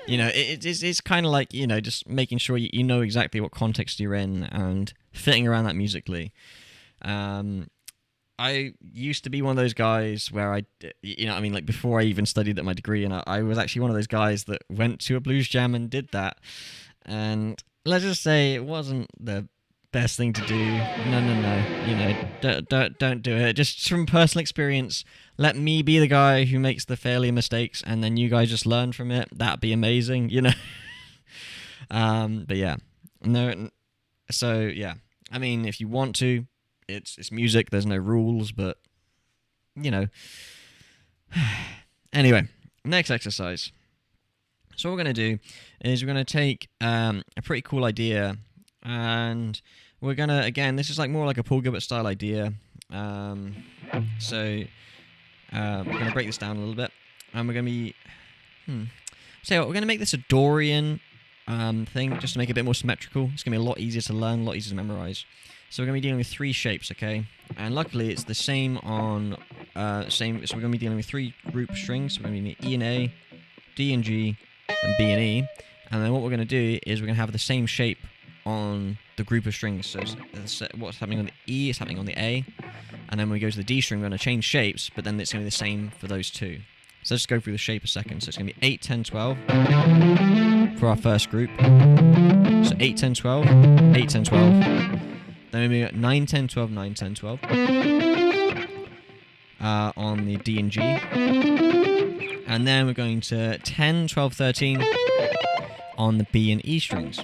You know, it's kind of like, you know, just making sure you know exactly what context you're in and fitting around that musically. I used to be one of those guys where you know, I mean, like before I even studied at my degree, and I was actually one of those guys that went to a blues jam and did that. And let's just say it wasn't the best thing to do. No. You know, don't do it. Just from personal experience, let me be the guy who makes the failure mistakes, and then you guys just learn from it. That'd be amazing, you know. But yeah, no. So yeah, I mean, if you want to. It's music, there's no rules, but, you know. Anyway, next exercise. So what we're going to do is we're going to take a pretty cool idea, and we're going to, again, this is like more like a Paul Gilbert style idea. So we're going to break this down a little bit, and we're going to be... So we're going to make this a Dorian thing, just to make it a bit more symmetrical. It's going to be a lot easier to learn, a lot easier to memorize. So we're going to be dealing with 3 shapes, okay? And luckily, it's the same on... So we're going to be dealing with 3 group strings. So we're going to be E and A, D and G, and B and E. And then what we're going to do is we're going to have the same shape on the group of strings. So what's happening on the E is happening on the A. And then when we go to the D string, we're going to change shapes, but then it's going to be the same for those 2. So let's go through the shape a second. So it's going to be 8, 10, 12 for our first group. So 8, 10, 12, 8, 10, 12. Then we got 9, 10, 12, 9, 10, 12 on the D and G. And then we're going to 10, 12, 13 on the B and E strings.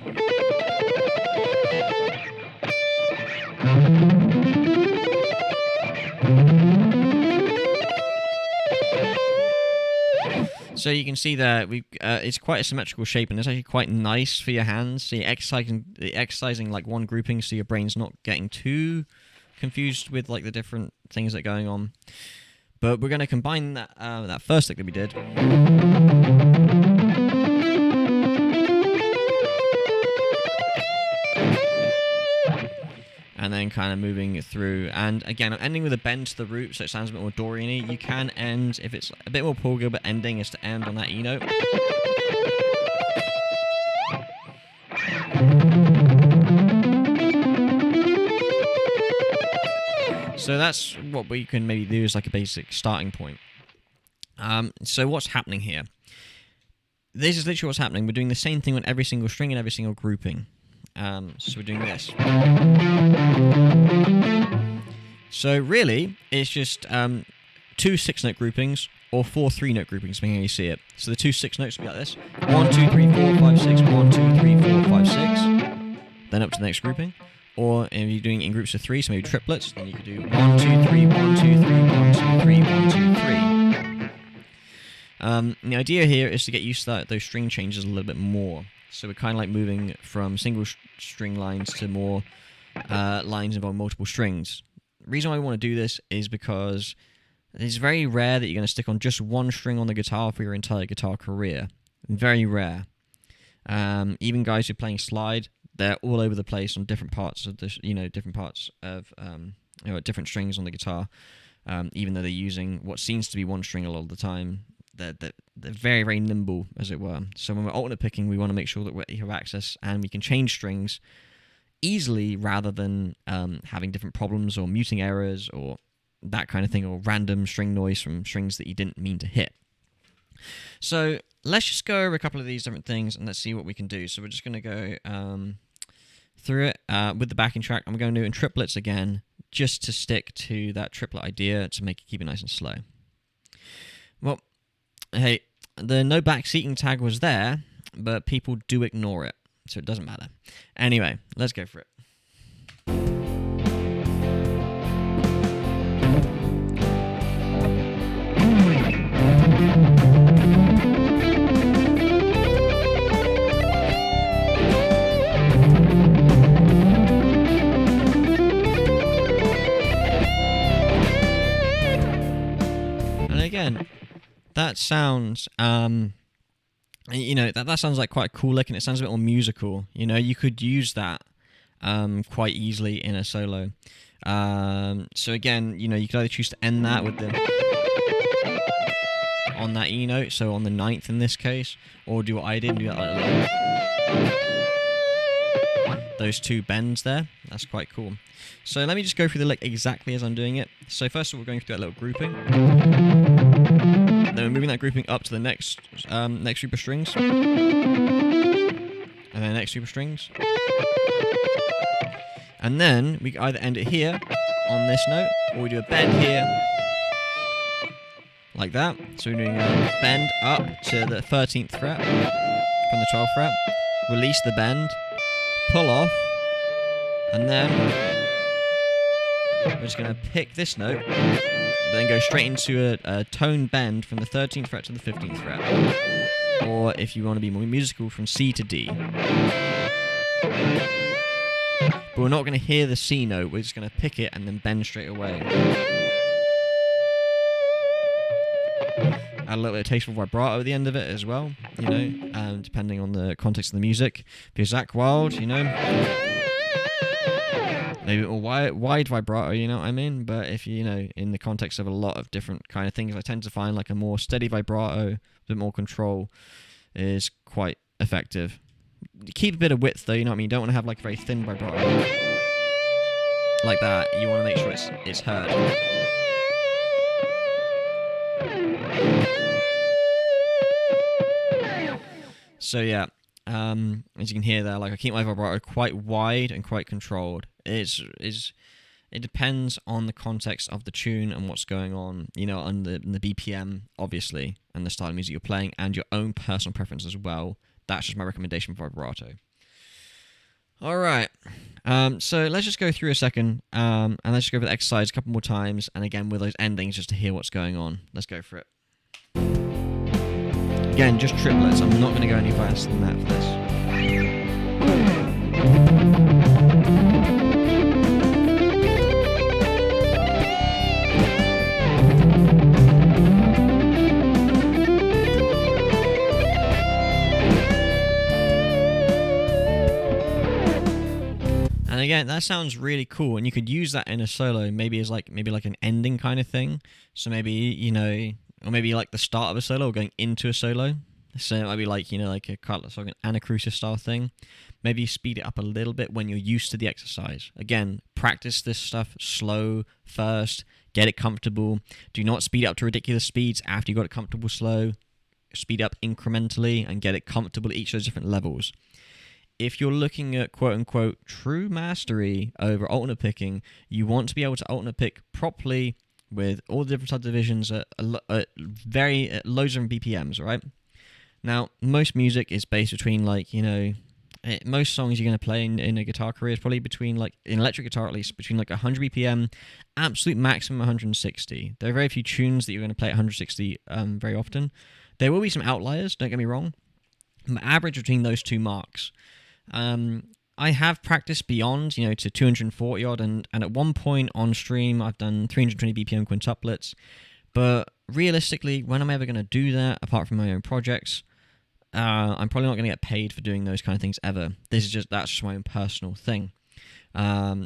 So you can see that it's quite a symmetrical shape, and it's actually quite nice for your hands. So you're exercising like one grouping, so your brain's not getting too confused with like the different things that are going on. But we're going to combine that first lick that we did. And then kind of moving it through. And again, I'm ending with a bend to the root, so it sounds a bit more Dorian-y. You can end, if it's a bit more Paul Gilbert ending, is to end on that E note. So that's what we can maybe do as like a basic starting point. So what's happening here? This is literally what's happening. We're doing the same thing on every single string and every single grouping. So we're doing this. So really, it's just 2 6-note groupings or 4 3-note groupings, depending on how you see it. So the 2 6 notes will be like this: 1, 2, 3, 4, 5, 6. 1, 2, 3, 4, 5, 6. Then up to the next grouping. Or if you're doing it in groups of 3, so maybe triplets, then you could do 1, 2, 3, 1, 2, 3, 1, 2, 3, 1, 2, 3. The idea here is to get used to those string changes a little bit more. So we're kind of like moving from single string lines to more lines involving multiple strings. The reason why we want to do this is because it's very rare that you're going to stick on just one string on the guitar for your entire guitar career. Very rare. Even guys who are playing slide, they're all over the place on different parts of the, different parts of, different strings on the guitar. Even though they're using what seems to be one string a lot of the time. They're very, very nimble, as it were. So when we're alternate picking, we want to make sure that we have access and we can change strings easily rather than having different problems or muting errors or that kind of thing, or random string noise from strings that you didn't mean to hit. So let's just go over a couple of these different things and let's see what we can do. So we're just going to go through it with the backing track. I'm going to do it in triplets again, just to stick to that triplet idea to keep it nice and slow. Well, hey, the no backseating tag was there, but people do ignore it, so it doesn't matter. Anyway, let's go for it. And again, that sounds, that sounds like quite a cool lick, and it sounds a bit more musical. You could use that quite easily in a solo. So again, you could either choose to end that with the on that E note, so on the 9th in this case, or do what I did and do that like those 2 bends there. That's quite cool. So let me just go through the lick exactly as I'm doing it. So first of all, we're going through that little grouping. Then we're moving that grouping up to the next group of strings. And then the next group of strings. And then we either end it here on this note, or we do a bend here. Like that. So we're doing a bend up to the 13th fret from the 12th fret. Release the bend. Pull off. And then we're just going to pick this note, but then go straight into a tone bend from the 13th fret to the 15th fret. Or if you want to be more musical, from C to D. But we're not going to hear the C note, we're just going to pick it and then bend straight away. Add a little bit of tasteful vibrato at the end of it as well, you know, depending on the context of the music. If you're Zakk Wylde, you know, maybe a wide vibrato, you know what I mean? But if you know, in the context of a lot of different kind of things, I tend to find like a more steady vibrato, a bit more control, is quite effective. Keep a bit of width though, you know what I mean? You don't want to have like a very thin vibrato like that. You want to make sure it's heard. So yeah, as you can hear there, like I keep my vibrato quite wide and quite controlled. It depends on the context of the tune and what's going on, you know, and the BPM, obviously, and the style of music you're playing, and your own personal preference as well. That's just my recommendation for vibrato. All right, so let's just go through a second, and let's just go over the exercise a couple more times, and again with those endings just to hear what's going on. Let's go for it. Again, just triplets. I'm not going to go any faster than that for this. And again, that sounds really cool, and you could use that in a solo, maybe as like an ending kind of thing. So maybe, you know, or maybe like the start of a solo or going into a solo. So it might be like, you know, like an anacrusis style thing. Maybe you speed it up a little bit when you're used to the exercise. Again, practice this stuff slow first. Get it comfortable. Do not speed up to ridiculous speeds after you got it comfortable slow. Speed up incrementally and get it comfortable at each of those different levels. If you're looking at quote-unquote true mastery over alternate picking, you want to be able to alternate pick properly with all the different subdivisions at loads of BPMs, right? Now, most music is based between, like, you know, most songs you're going to play in a guitar career is probably between, like, in electric guitar at least, between like 100 BPM, absolute maximum 160. There are very few tunes that you're going to play at 160 very often. There will be some outliers, don't get me wrong, but average between those two marks. I have practiced beyond, you know, to 240 odd, and at one point on stream I've done 320 BPM quintuplets, but realistically, when am I ever going to do that apart from my own projects? I'm probably not going to get paid for doing those kind of things ever. That's just my own personal thing.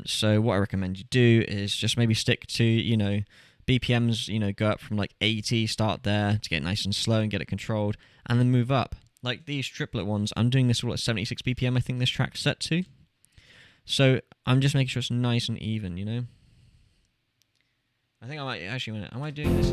So what I recommend you do is just maybe stick to, you know, BPMs, you know, go up from like 80, start there to get nice and slow and get it controlled, and then move up. Like these triplet ones, I'm doing this all at 76 BPM, I think this track's set to. So I'm just making sure it's nice and even, you know? I think I might actually, am I doing this?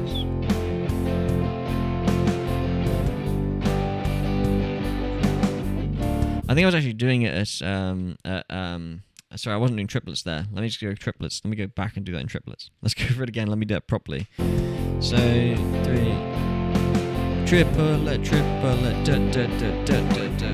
I think I was actually doing it as, sorry, I wasn't doing triplets there. Let me just go triplets. Let me go back and do that in triplets. Let's go for it again. Let me do it properly. So, 3... Triplet, triplet, da da da da da da.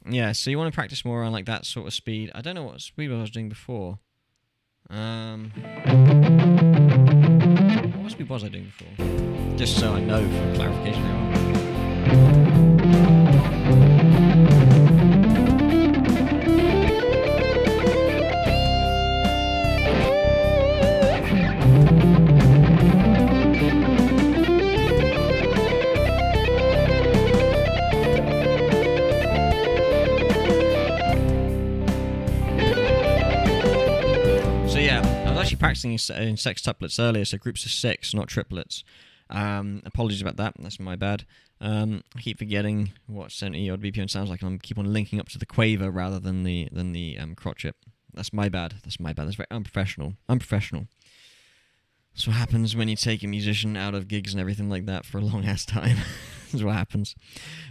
Yeah, so you want to practice more on like that sort of speed. I don't know what speed I was doing before. What speed was I doing before? Just so I know for clarification later on. Practicing in sextuplets earlier, so groups of 6, not triplets. Apologies about that. That's my bad. I keep forgetting what 70 odd BPM sounds like, and I keep on linking up to the quaver rather than the crotchet. That's my bad. That's very unprofessional. That's what happens when you take a musician out of gigs and everything like that for a long ass time. That's what happens.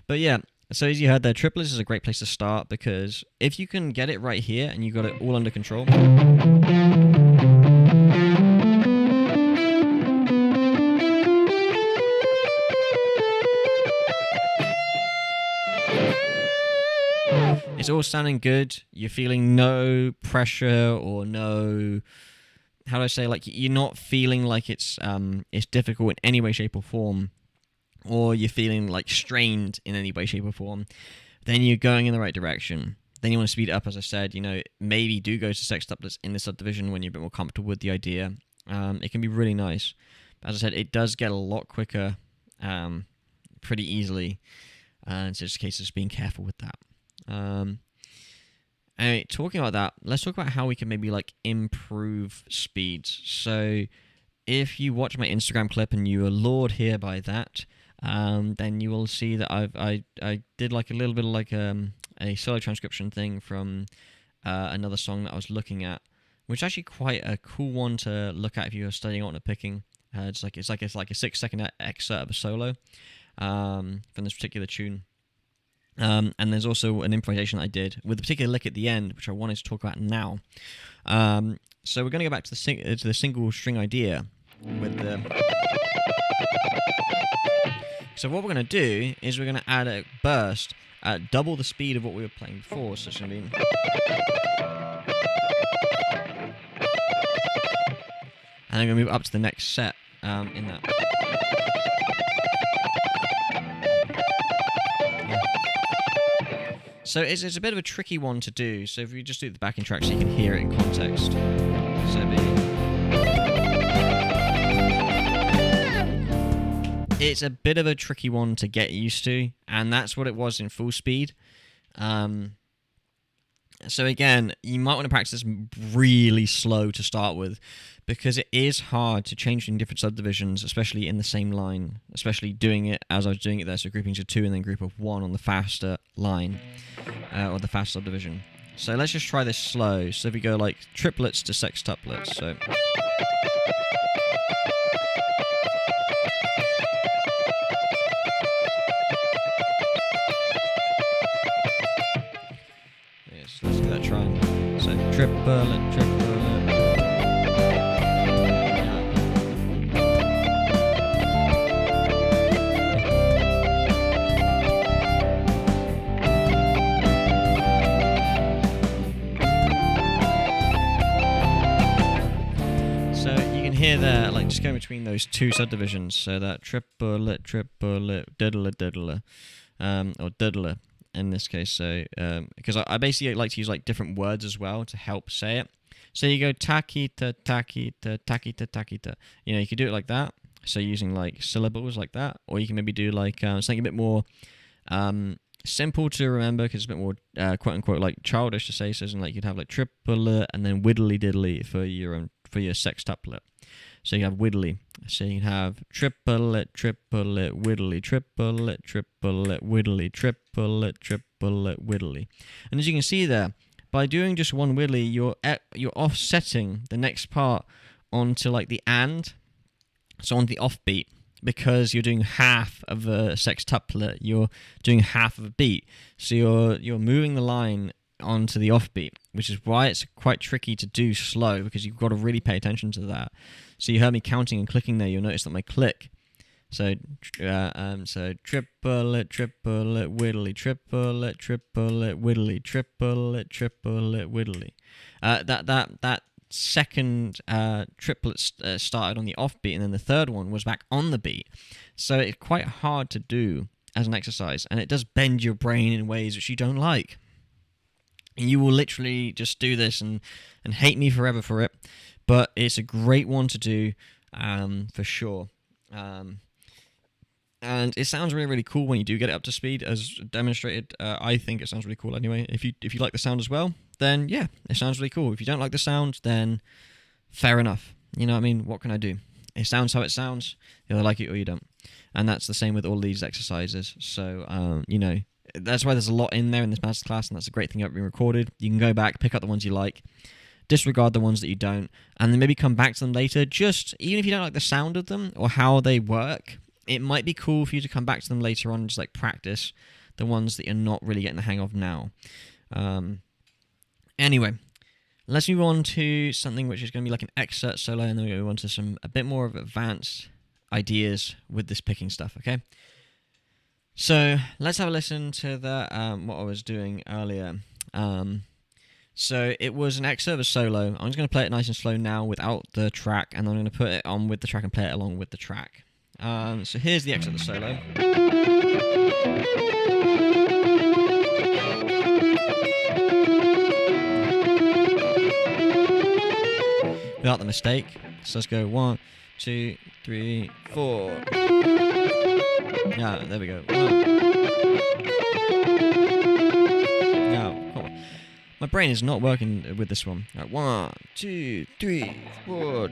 But yeah. So as you heard there, triplets is a great place to start, because if you can get it right here and you got it all under control. it's all sounding good. You're feeling no pressure or no, how do I say, like you're not feeling like it's difficult in any way, shape, or form, or you're feeling like strained in any way, shape, or form. Then you're going in the right direction. Then you want to speed it up, as I said. Maybe do go to sextuplets in the subdivision when you're a bit more comfortable with the idea. It can be really nice. But as I said, it does get a lot quicker pretty easily. And it's just a case of just being careful with that. Anyway, talking about that, let's talk about how we can maybe like improve speeds. So if you watch my Instagram clip and you are lured here by that, then you will see that I did like a little bit of like a solo transcription thing from another song that I was looking at, which is actually quite a cool one to look at if you're studying on a picking. It's like a 6-second excerpt of a solo from this particular tune. And there's also an improvisation I did with a particular lick at the end, which I wanted to talk about now. So we're going to go back to the single string idea with the. So what we're going to do is we're going to add a burst at double the speed of what we were playing before. So it's going to be. And I'm going to move up to the next set in that. So it's a bit of a tricky one to do. So if we just do the backing track so you can hear it in context. So it's a bit of a tricky one to get used to, and that's what it was in full speed. So again, you might want to practice really slow to start with, because it is hard to change in different subdivisions, especially in the same line, especially doing it as I was doing it there, so groupings of 2 and then group of 1 on the faster line, or the fast subdivision. So let's just try this slow. So if we go like triplets to sextuplets, so... Yes, let's give that a try. So triplet, triplet... Here, there, like just going between those two subdivisions, so that triplet, triplet, diddler, diddler, or diddler in this case. So because I basically like to use like different words as well to help say it. So you go takita, takita, takita, takita. You could do it like that. So using like syllables like that, or you can maybe do like something a bit more simple to remember, because it's a bit more quote unquote like childish to say. So like you'd have like triplet and then widdly diddly for your sextuplet. So you have widdly. So you have triplet, triplet, widdly, triplet, triplet, widdly, triplet, triplet, widdly. And as you can see there, by doing just one widdly, you're offsetting the next part onto like the and, so on the offbeat, because you're doing half of a sextuplet, you're doing half of a beat. So you're moving the line onto the offbeat, which is why it's quite tricky to do slow, because you've got to really pay attention to that. So you heard me counting and clicking there. You'll notice that my click. So triplet, triplet, widdly, triplet, triplet, widdly, triplet, triplet, widdly. That second triplet started on the offbeat, and then the third one was back on the beat. So it's quite hard to do as an exercise, and it does bend your brain in ways which you don't like. And you will literally just do this and hate me forever for it. But it's a great one to do, for sure. And it sounds really, really cool when you do get it up to speed, as demonstrated. I think it sounds really cool anyway. If you like the sound as well, then yeah, it sounds really cool. If you don't like the sound, then fair enough. You know what I mean? What can I do? It sounds how it sounds. You either like it or you don't. And that's the same with all these exercises. So, that's why there's a lot in there in this masterclass, and that's a great thing about being recorded. You can go back, pick up the ones you like, disregard the ones that you don't, and then maybe come back to them later. Just, even if you don't like the sound of them or how they work, it might be cool for you to come back to them later on and just like practice the ones that you're not really getting the hang of now. Anyway, let's move on to something which is going to be like an excerpt solo, and then we're going to go on to a bit more of advanced ideas with this picking stuff, okay? So let's have a listen to the what I was doing earlier. So it was an excerpt of a solo. I'm just going to play it nice and slow now without the track, and I'm going to put it on with the track and play it along with the track. So here's the excerpt of the solo. Without the mistake. So let's go 1, 2, 3, 4. Yeah, there we go. Now, my brain is not working with this one. Right, 1, 2, 3, 4.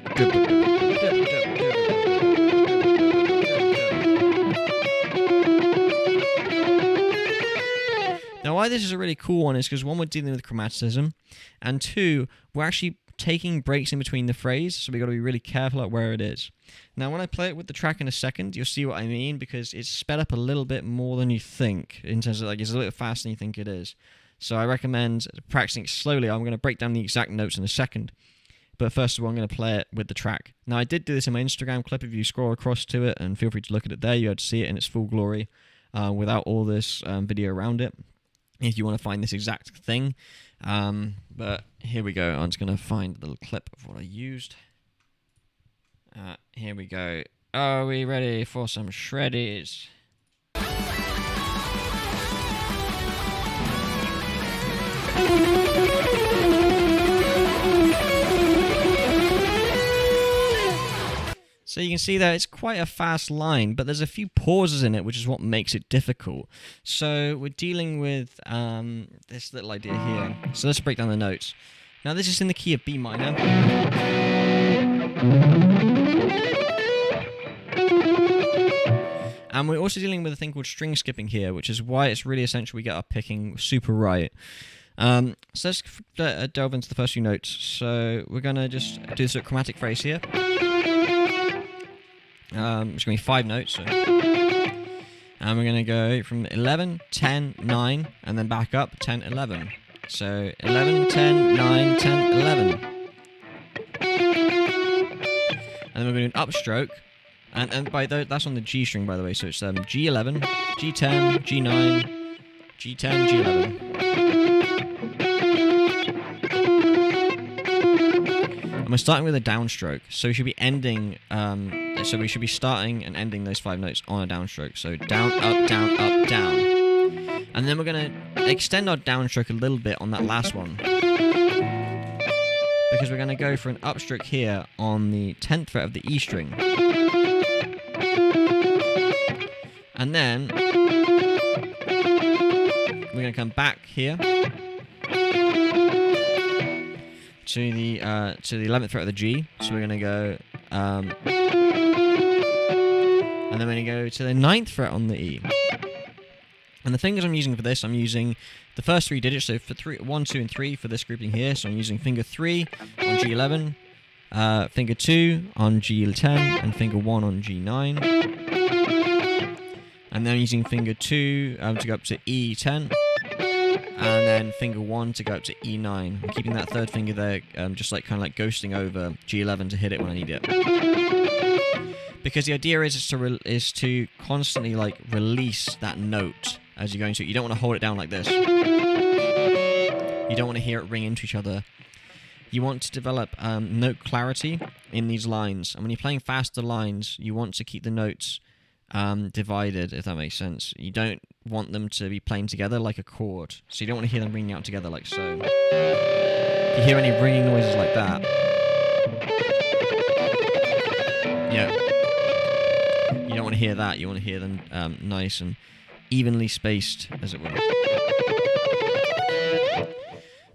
Now, why this is a really cool one is because, one, we're dealing with chromaticism, and 2, we're actually taking breaks in between the phrase, so we got to be really careful at where it is. Now, when I play it with the track in a second, you'll see what I mean, because it's sped up a little bit more than you think, in terms of, like, it's a little bit faster than you think it is. So I recommend practicing it slowly. I'm going to break down the exact notes in a second, but first of all, I'm going to play it with the track. Now, I did do this in my Instagram clip. If you scroll across to it, and feel free to look at it there, you'll be able to see it in its full glory, without all this video around it, if you want to find this exact thing. But here we go. I'm just going to find a little clip of what I used. Here we go. Are we ready for some shreddies? So you can see that it's quite a fast line, but there's a few pauses in it, which is what makes it difficult. So we're dealing with this little idea here. So let's break down the notes. Now this is in the key of B minor. And we're also dealing with a thing called string skipping here, which is why it's really essential we get our picking super right. So let's delve into the first few notes. So we're going to just do this chromatic phrase here. It's going to be 5 notes. So. And we're going to go from 11, 10, 9, and then back up 10, 11. So 11, 10, 9, 10, 11. And then we're going to do an upstroke. And by that's on the G string, by the way. So it's G11, G10, G9, G10, G11. And we're starting with a downstroke. So we should be ending. So we should be starting and ending those 5 notes on a downstroke. So down, up, down, up, down. And then we're going to extend our downstroke a little bit on that last one, because we're going to go for an upstroke here on the 10th fret of the E string. And then we're going to come back here to the 11th fret of the G. So we're going to go, and then we're going to go to the 9th fret on the E. And the fingers I'm using for this, I'm using the first 3 digits. So for 1, 2, and 3 for this grouping here. So I'm using finger 3 on G11, finger 2 on G10, and finger 1 on G9. And then I'm using finger 2 to go up to E10, and then finger 1 to go up to E9. I'm keeping that third finger there, just like kind of like ghosting over G11 to hit it when I need it. Because the idea is to constantly like release that note as you're going to. You don't want to hold it down like this. You don't want to hear it ring into each other. You want to develop note clarity in these lines, and when you're playing faster lines, you want to keep the notes divided, if that makes sense. You don't want them to be playing together like a chord, so you don't want to hear them ringing out together like so. If you hear any ringing noises like that, yeah, you don't want to hear that. You want to hear them nice and evenly spaced, as it were.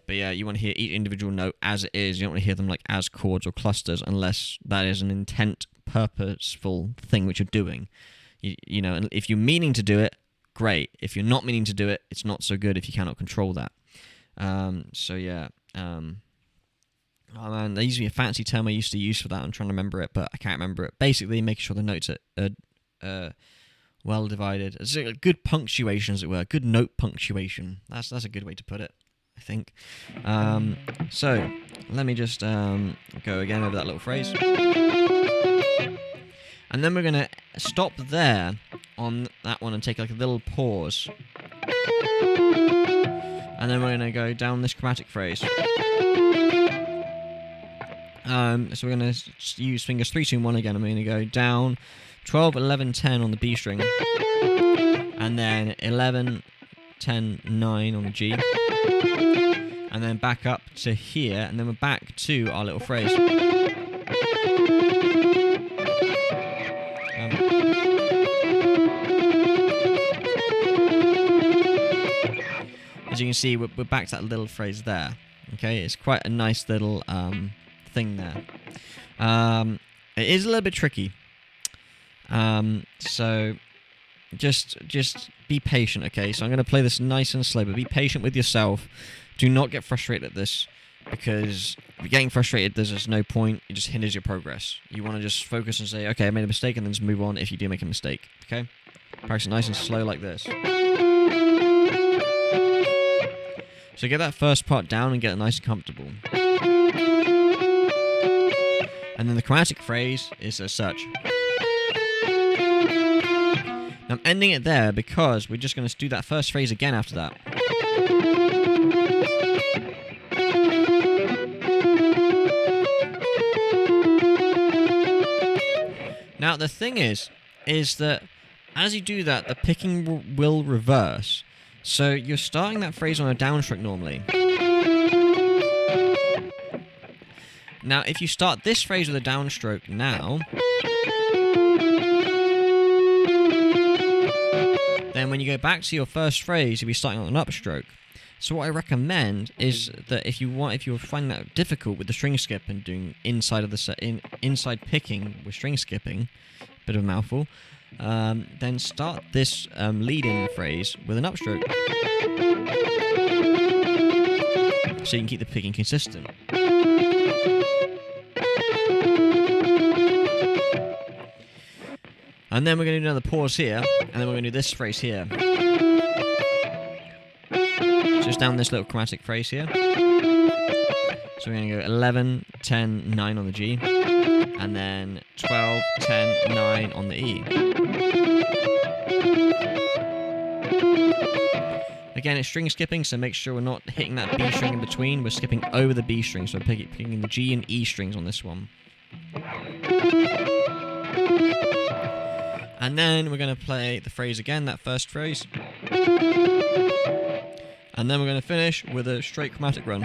But yeah, you want to hear each individual note as it is. You don't want to hear them like as chords or clusters, unless that is an intent, purposeful thing which you're doing. You know, and if you're meaning to do it, great. If you're not meaning to do it, it's not so good if you cannot control that. So yeah. Oh man, there used to be a fancy term I used to use for that. I'm trying to remember it, but I can't remember it. Basically, making sure the notes are well divided. It's a good punctuation, as it were. Good note punctuation. That's a good way to put it, I think. So let me just go again over that little phrase. And then we're going to stop there on that one and take like a little pause. And then we're going to go down this chromatic phrase. So we're going to use fingers 3, 2, and 1 again. I'm going to go down 12, 11, 10 on the B string. And then 11, 10, 9 on the G. And then back up to here. And then we're back to our little phrase. As you can see, we're back to that little phrase there. Okay, it's quite a nice little thing there. It is a little bit tricky. So just be patient, okay? So I'm going to play this nice and slow, but be patient with yourself. Do not get frustrated at this, because if you're getting frustrated, there's just no point. It just hinders your progress. You want to just focus and say, okay, I made a mistake, and then just move on if you do make a mistake, okay? Practice it nice and slow like this. So get that first part down and get it nice and comfortable. And then the chromatic phrase is as such. Now I'm ending it there because we're just going to do that first phrase again after that. Now the thing is that as you do that, the picking will reverse. So you're starting that phrase on a downstroke normally. Now, if you start this phrase with a downstroke now, then when you go back to your first phrase, you'll be starting on an upstroke. So what I recommend is that if you find that difficult with the string skip and doing inside picking with string skipping, bit of a mouthful. Then start this lead-in phrase with an upstroke, so you can keep the picking consistent. And then we're going to do another pause here, and then we're going to do this phrase here. Just down this little chromatic phrase here. So we're going to go 11, 10, 9 on the G, and then 12, 10, 9 on the E. Again, it's string skipping, so make sure we're not hitting that B string in between. We're skipping over the B string, so we're picking the G and E strings on this one. And then we're going to play the phrase again, that first phrase. And then we're going to finish with a straight chromatic run.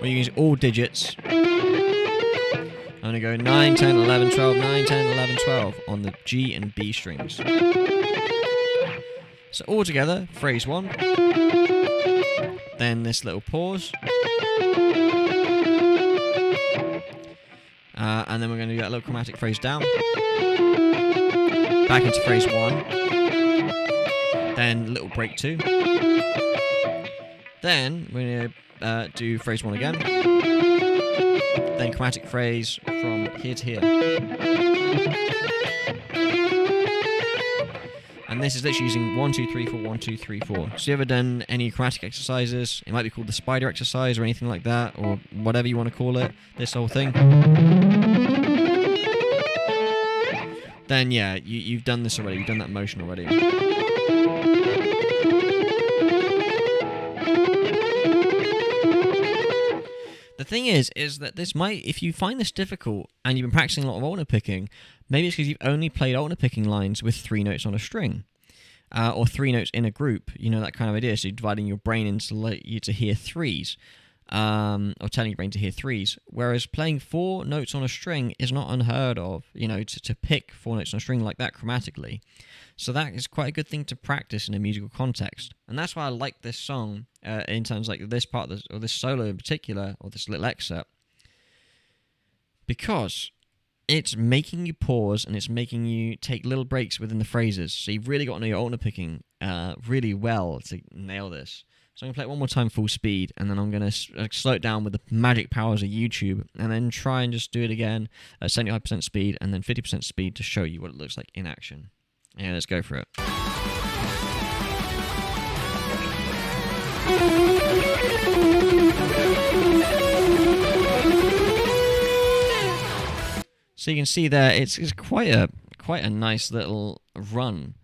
We're use all digits. I'm going to go 9, 10, 11, 12, 9, 10, 11, 12 on the G and B strings. So all together, phrase 1. Then this little pause. And then we're going to do that little chromatic phrase down. Back into phrase 1. Then little break 2. Then we're going to do phrase 1 again. Then chromatic phrase from here to here. And this is literally using 1, 2, 3, 4, 1, 2, 3, 4. So you ever done any chromatic exercises? It might be called the spider exercise or anything like that, or whatever you want to call it, this whole thing. Then yeah, you've done this already, you've done that motion already. The thing is that this might, if you find this difficult and you've been practicing a lot of alternate picking, maybe it's because you've only played alternate picking lines with 3 notes on a string, or 3 notes in a group, you know, that kind of idea. So you're dividing your brain into let you to hear 3s, or telling your brain to hear 3s, whereas playing 4 notes on a string is not unheard of, you know, to pick 4 notes on a string like that chromatically. So that is quite a good thing to practice in a musical context. And that's why I like this song, in terms of like this part, or this solo in particular, or this little excerpt. Because it's making you pause, and it's making you take little breaks within the phrases. So you've really got to know your alternate picking really well to nail this. So I'm going to play it one more time full speed, and then I'm going to slow it down with the magic powers of YouTube, and then try and just do it again at 75% speed, and then 50% speed to show you what it looks like in action. Yeah, let's go for it. So you can see there, it's quite quite a nice little run.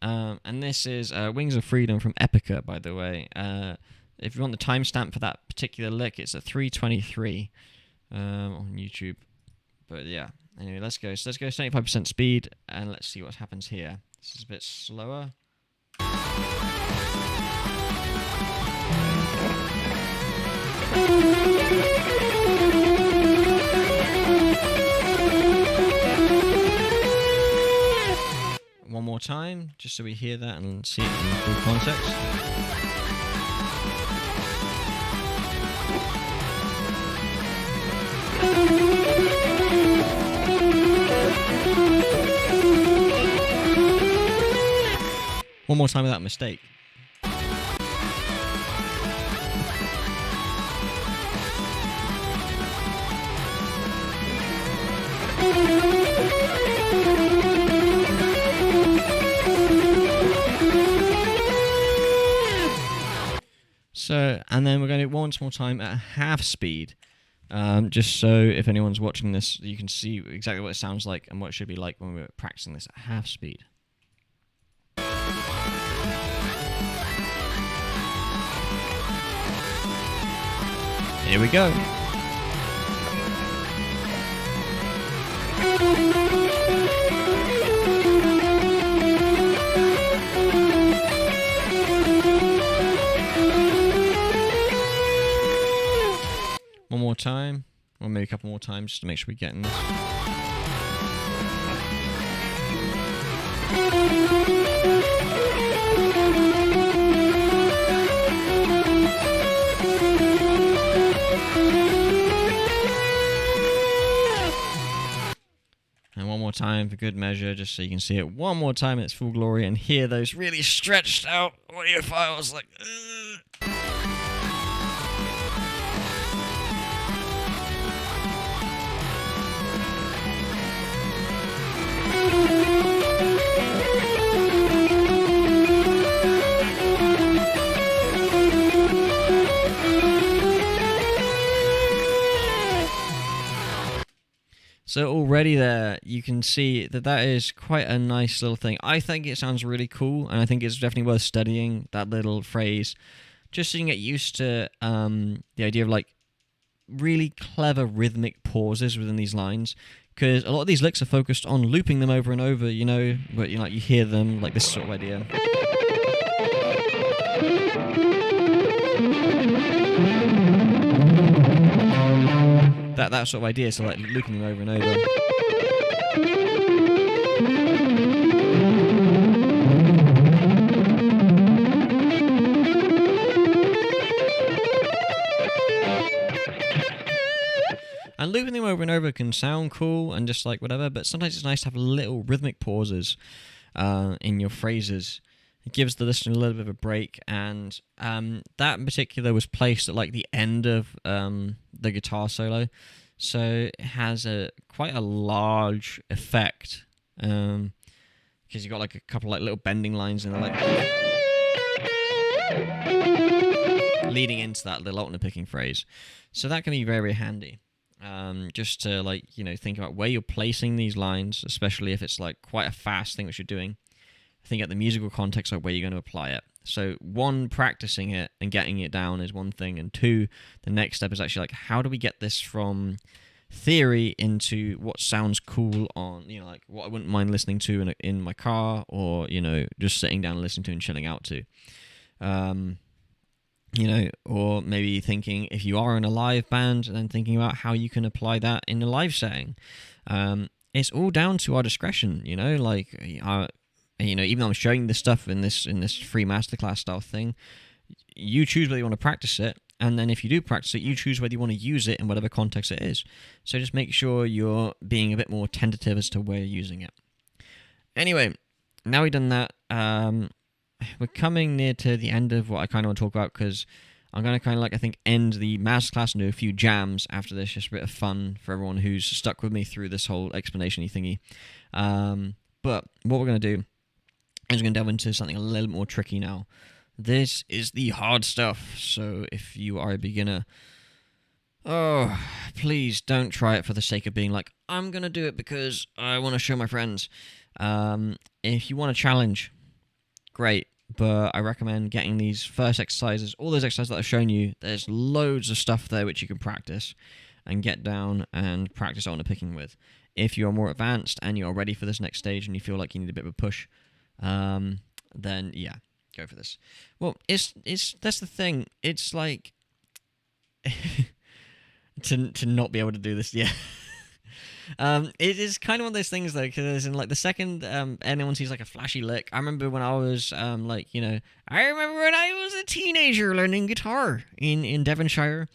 And this is Wings of Freedom from Epica, by the way. If you want the timestamp for that particular lick, it's at 3:23 on YouTube. But yeah, anyway, let's go. So let's go 75% speed, and let's see what happens here. This is a bit slower. One more time, just so we hear that and see it in full context. One more time without mistake. So, and then we're going to do it once more time at half speed, just so if anyone's watching this, you can see exactly what it sounds like and what it should be like when we're practicing this at half speed. Here we go. One more time, or maybe a couple more times, just to make sure we get in this. And one more time for good measure, just so you can see it one more time in its full glory and hear those really stretched out audio files like... So already there, you can see that that is quite a nice little thing. I think it sounds really cool, and I think it's definitely worth studying, that little phrase, just so you can get used to the idea of like really clever rhythmic pauses within these lines, because a lot of these licks are focused on looping them over and over, you know, but you hear them like this sort of idea. That sort of idea, so like looping them over and over. And looping them over and over can sound cool and just like whatever, but sometimes it's nice to have little rhythmic pauses in your phrases. It gives the listener a little bit of a break, and that in particular was placed at like the end of the guitar solo, so it has quite a large effect, because you got like a couple like little bending lines and like leading into that little alternate picking phrase, so that can be very, very handy. Just to like think about where you're placing these lines, especially if it's like quite a fast thing which you're doing. Think at the musical context of where you're going to apply it. So one, practicing it and getting it down is one thing, and two, the next step is actually like, how do we get this from theory into what sounds cool on, like what I wouldn't mind listening to in my car, or just sitting down and listening to and chilling out to. Or maybe thinking if you are in a live band, and then thinking about how you can apply that in a live setting. It's all down to our discretion, even though I'm showing this stuff in this free masterclass style thing, you choose whether you want to practice it, and then if you do practice it, you choose whether you want to use it in whatever context it is. So just make sure you're being a bit more tentative as to where you're using it. Anyway, now we've done that, we're coming near to the end of what I kind of want to talk about, because I'm going to end the masterclass and do a few jams after this, just a bit of fun for everyone who's stuck with me through this whole explanation-y thingy. But what we're going to do is going to delve into something a little more tricky now. This is the hard stuff, so if you are a beginner, Oh, please don't try it for the sake of being like, I'm going to do it because I want to show my friends. If you want a challenge, great. But I recommend getting these first exercises, all those exercises that I've shown you. There's loads of stuff there which you can practice and get down and practice on the picking with. If you're more advanced and you're ready for this next stage and you feel like you need a bit of a push, then yeah, go for this. Well, it's that's the thing. It's like to not be able to do this, yeah. It is kind of one of those things though, because in like the second anyone sees like a flashy lick, I remember when I was I remember when I was a teenager learning guitar in Devonshire,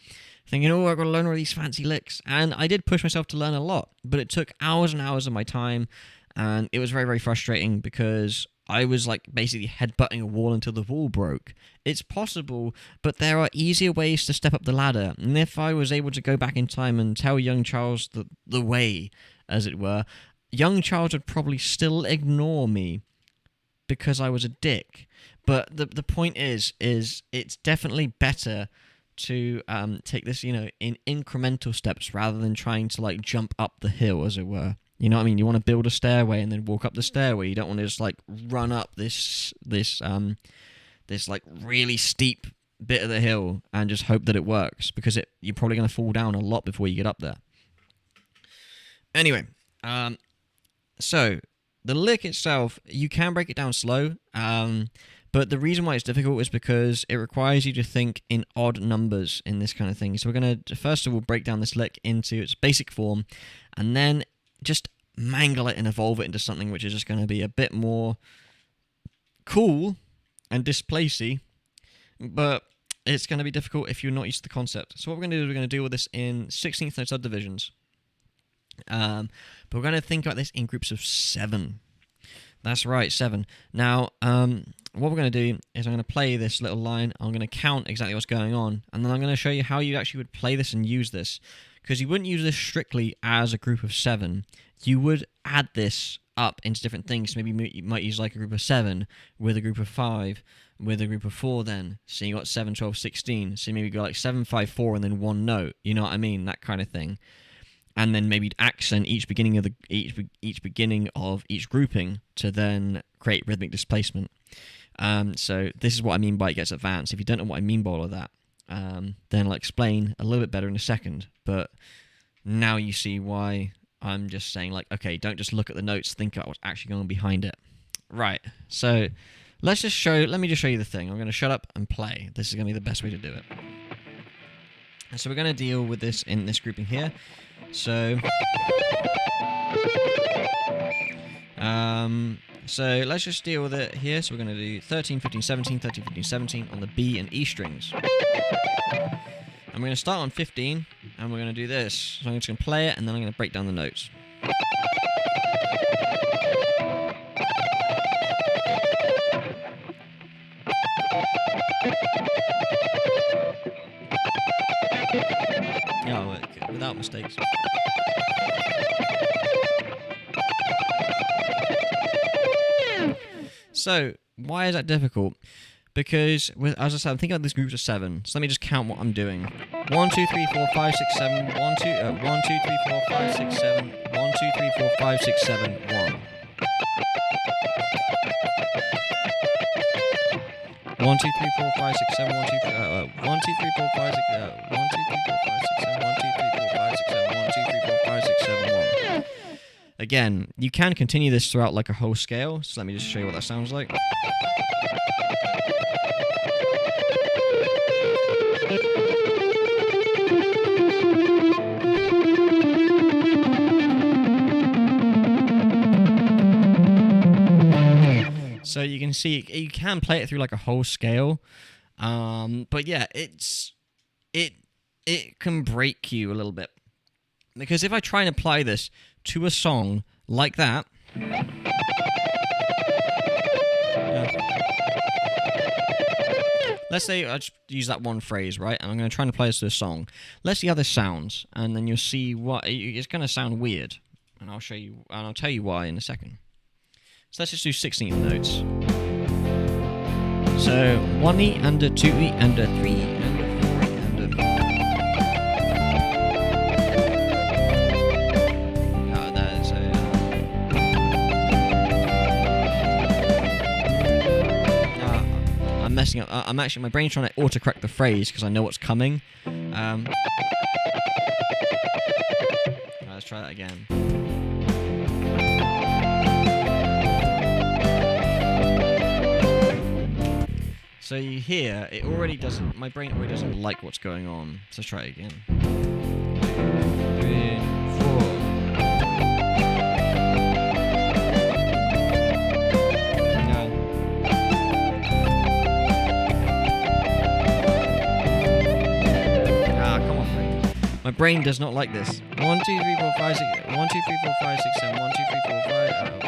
thinking, oh, I've got to learn all these fancy licks, and I did push myself to learn a lot, but it took hours and hours of my time, and it was very, very frustrating because I was like basically headbutting a wall until the wall broke. It's possible, but there are easier ways to step up the ladder. And if I was able to go back in time and tell young Charles the way, as it were, young Charles would probably still ignore me because I was a dick. But the point is it's definitely better to take this, in incremental steps rather than trying to like jump up the hill, as it were. You know what I mean? You want to build a stairway and then walk up the stairway. You don't want to just like run up this like really steep bit of the hill and just hope that it works, because you're probably going to fall down a lot before you get up there. Anyway, so the lick itself, you can break it down slow, but the reason why it's difficult is because it requires you to think in odd numbers in this kind of thing. So we're going to, first of all, break down this lick into its basic form, and then just mangle it and evolve it into something which is just going to be a bit more cool and displacey, but it's going to be difficult if you're not used to the concept. So what we're going to do is we're going to deal with this in 16th note subdivisions. But we're going to think about this in groups of 7. That's right, 7. Now, what we're going to do is I'm going to play this little line, I'm going to count exactly what's going on, and then I'm going to show you how you actually would play this and use this. Because you wouldn't use this strictly as a group of 7. You would add this up into different things. Maybe you might use like a group of 7 with a group of 5 with a group of 4 then. So you got 7, 12, 16. So maybe go like 7, 5, 4 and then one note. You know what I mean? That kind of thing. And then maybe accent each beginning of each beginning of each grouping to then create rhythmic displacement. So this is what I mean by it gets advanced. If you don't know what I mean by all of that, then I'll explain a little bit better in a second. But now you see why I'm just saying, like, okay, don't just look at the notes, think about what's actually going on behind it. Right, so let me just show you the thing. I'm going to shut up and play. This is going to be the best way to do it. And so we're going to deal with this in this grouping here. So let's just deal with it here. So we're going to do 13, 15, 17, 13, 15, 17 on the B and E strings. I'm going to start on 15, and we're going to do this. So I'm just going to play it, and then I'm going to break down the notes. Oh, okay, without mistakes. So, why is that difficult? Because, as I said, I'm thinking about these groups of 7. So let me just count what I'm doing. 1, 2, 3, 4, 5, 6, 7. 1, 2, 3, 4, 5, 6, 7. 1, 2, 3, 4, 5, 6, 7. 1. 1, 2, 3, 4, 5, 6, 7. 1, 2, 3, 1, 2, 3, 4, 5, 6, 1, 2, 3, 4, 5, 6, 7. 1, 2, 3, 4, 5, 6, 7. 1, 2, 3, 4, 5, 6, 7. 1. Again, you can continue this throughout like a whole scale. So let me just show you what that sounds like. So you can see, you can play it through like a whole scale, but yeah, it can break you a little bit, because if I try and apply this to a song like that, let's say I just use that one phrase, right, and I'm going to try and apply this to a song. Let's see how this sounds, and then you'll see what it's going to sound weird, and I'll show you, and I'll tell you why in a second. So let's just do 16th notes. So 1E and a 2E and a 3 and a 4 and a I'm messing up. I'm actually, my brain's trying to autocorrect the phrase because I know what's coming. Let's try that again. So you hear, it already doesn't, my brain already doesn't like what's going on. So let's try it again. 3, 4. Come on, brain. My brain does not like this. 1, 2, 3, 4, 5, 6. 1, 2, 3, 4, 5, 6, 7. 1, 2, 3, 4, 5. 1, 2,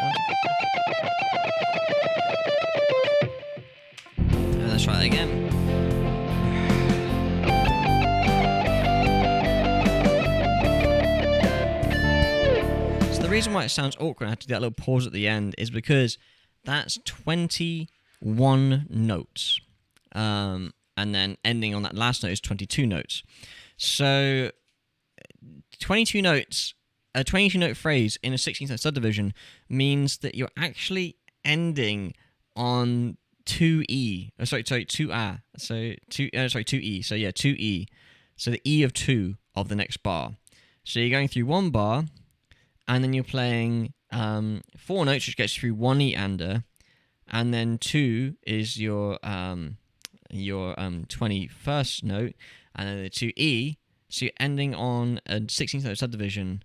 3. Let's try that again. So the reason why it sounds awkward, I have to do that little pause at the end, is because that's 21 notes. And then ending on that last note is 22 notes. So 22 notes, a 22-note phrase in a 16th-note subdivision means that you're actually ending on 2E. Oh, sorry, 2A. So 2E. So yeah, 2E. So the E of 2 of the next bar. So you're going through one bar, and then you're playing 4 notes, which gets you through 1 E under, and then 2 is your 21st note, and then the 2E. So you're ending on a 16th-note subdivision.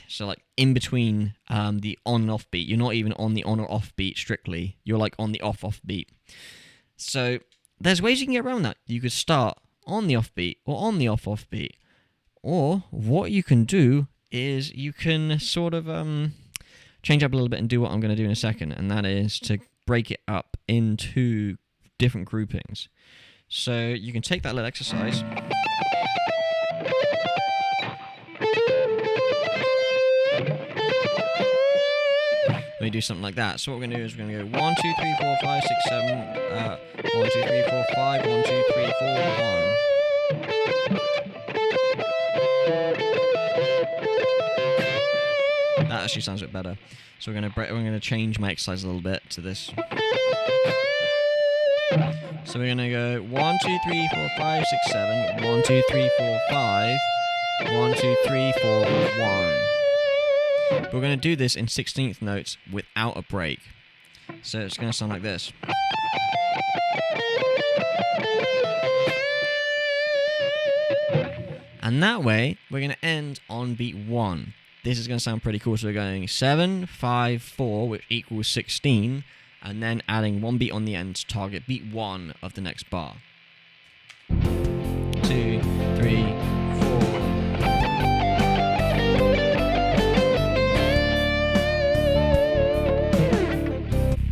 So like in between the on and off beat. You're not even on the on or off beat strictly. You're like on the off beat. So there's ways you can get around that. You could start on the off beat or on the off beat. Or what you can do is you can sort of change up a little bit and do what I'm going to do in a second. And that is to break it up into different groupings. So you can take that little exercise. We do something like that. So what we're going to do is we're going to go 1, 2, 3, 4, 5, 6, 7. 1, 2, 3, 4, 5. 1, 2, 3, 4, 1. That actually sounds a bit better. So we're going to change my exercise a little bit to this. So we're going to go 1, 2, 3, 4, 5, 6, 7. 1, 2, 3, 4, 5. 1, 2, 3, 4, 1. But we're going to do this in 16th notes without a break. So it's going to sound like this. And that way, we're going to end on beat 1. This is going to sound pretty cool. So we're going 7, 5, 4, which equals 16, and then adding 1 beat on the end to target beat 1 of the next bar. 2, 3, 4.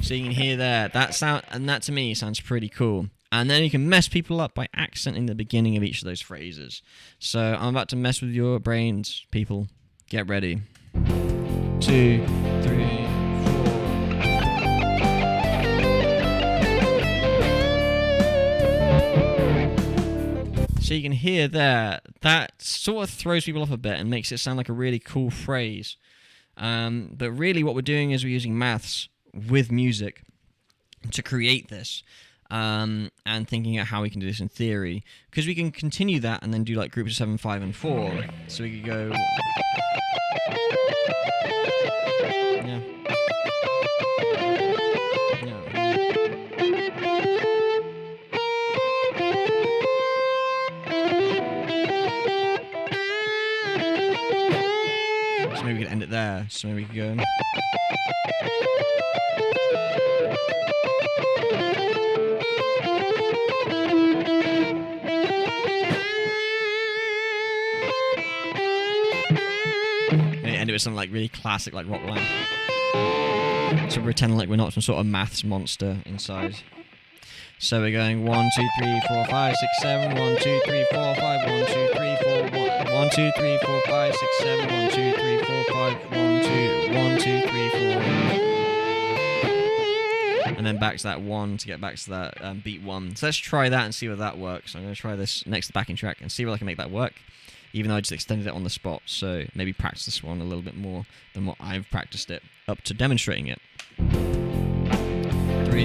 So you can hear there, that sound, and that to me sounds pretty cool. And then you can mess people up by accenting the beginning of each of those phrases. So I'm about to mess with your brains, people. Get ready. 2, 3, 4. So you can hear there, that sort of throws people off a bit and makes it sound like a really cool phrase. But really what we're doing is we're using maths with music to create this, and thinking about how we can do this in theory, because we can continue that and then do like groups of 7, 5, and 4. So we could go, yeah. So maybe we could end it there. So maybe we could go. End it with something like really classic, like rock line. So pretend like we're not some sort of maths monster inside. So we're going 1, 2, 3, 4, 5, 6, 7. 1, 2, 3, 4, 5. 1, 2, 3, 4, 1. 1, 2, 3, 4, 5, 6, 7. 1, 2, 3, 4, 5. 1, 2, 1, 2, 3, 4. And then back to that 1 to get back to that beat 1. So let's try that and see whether that works. I'm going to try this next backing track and see whether I can make that work, even though I just extended it on the spot. So maybe practice this one a little bit more than what I've practiced it up to demonstrating it. 3,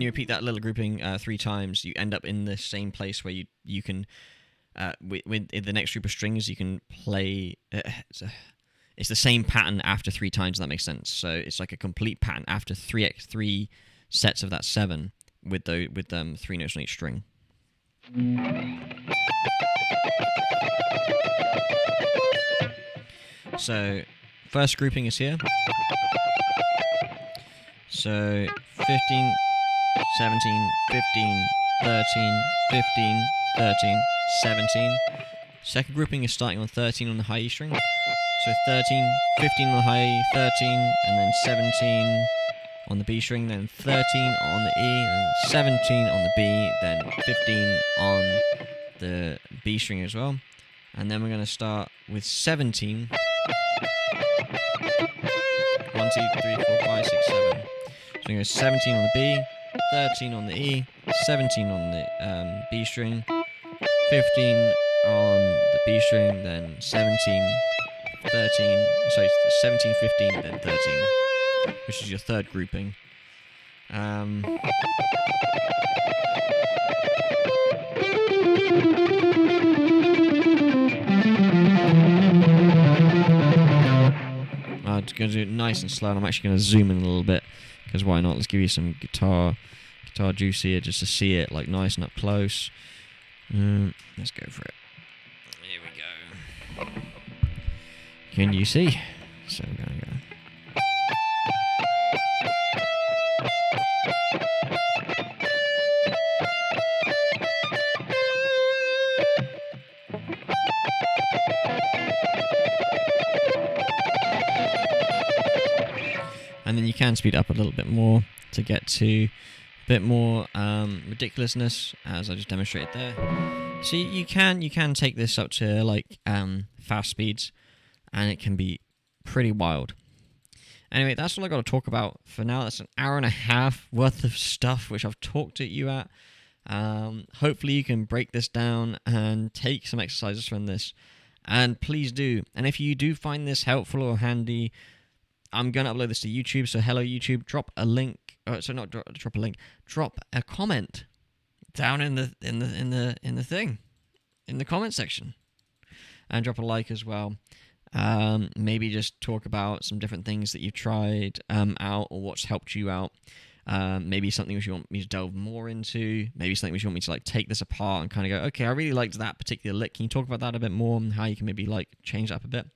when you repeat that little grouping 3 times, you end up in the same place where you can with the next group of strings you can play. It's the same pattern after 3 times. If that makes sense. So it's like a complete pattern after 3 sets of that 7 with 3 notes on each string. So first grouping is here. So 15, 17, 15, 13, 15, 13, 17. Second grouping is starting on 13 on the high E string. So 13, 15 on the high E, 13, and then 17 on the B string, then 13 on the E, and 17 on the B, then 15 on the B string as well. And then we're going to start with 17. 1, 2, 3, 4, 5, 6, 7. So we go 17 on the B, 13 on the E, 17 on the B string, 15 on the B string, then 17, 13, sorry, 17, 15, then 13, which is your third grouping. I'm going to do it nice and slow, and I'm actually going to zoom in a little bit, because why not? Let's give you some guitar juice here, just to see it like nice and up close. Let's go for it. Here we go. Can you see? So we're going to go. And then you can speed up a little bit more to get to a bit more ridiculousness, as I just demonstrated there. So you can take this up to like fast speeds, and it can be pretty wild. Anyway, that's all I got to talk about for now. That's an hour and a half worth of stuff which I've talked to you at. Hopefully you can break this down and take some exercises from this, and please do. And if you do find this helpful or handy, I'm going to upload this to YouTube, so hello YouTube, drop a link, drop a link, drop a comment down in the comment section, and drop a like as well. Maybe just talk about some different things that you've tried out, or what's helped you out. Maybe something which you want me to delve more into, maybe something which you want me to like take this apart and kind of go, okay, I really liked that particular lick. Can you talk about that a bit more, and how you can maybe like change that up a bit?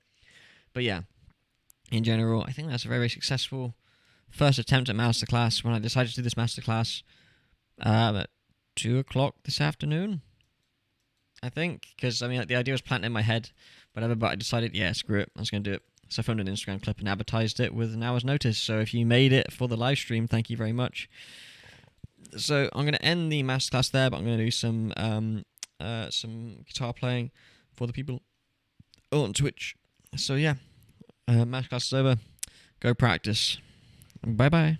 But yeah. In general, I think that's a very, very successful first attempt at Masterclass. When I decided to do this Masterclass at 2 o'clock this afternoon, I think, because I mean, like, the idea was planted in my head, whatever. But I decided, yeah, screw it, I was going to do it. So I filmed an Instagram clip and advertised it with an hour's notice. So if you made it for the live stream, thank you very much. So I'm going to end the Masterclass there, but I'm going to do some guitar playing for the people on Twitch. So yeah. Masterclass is over. Go practice. Bye-bye.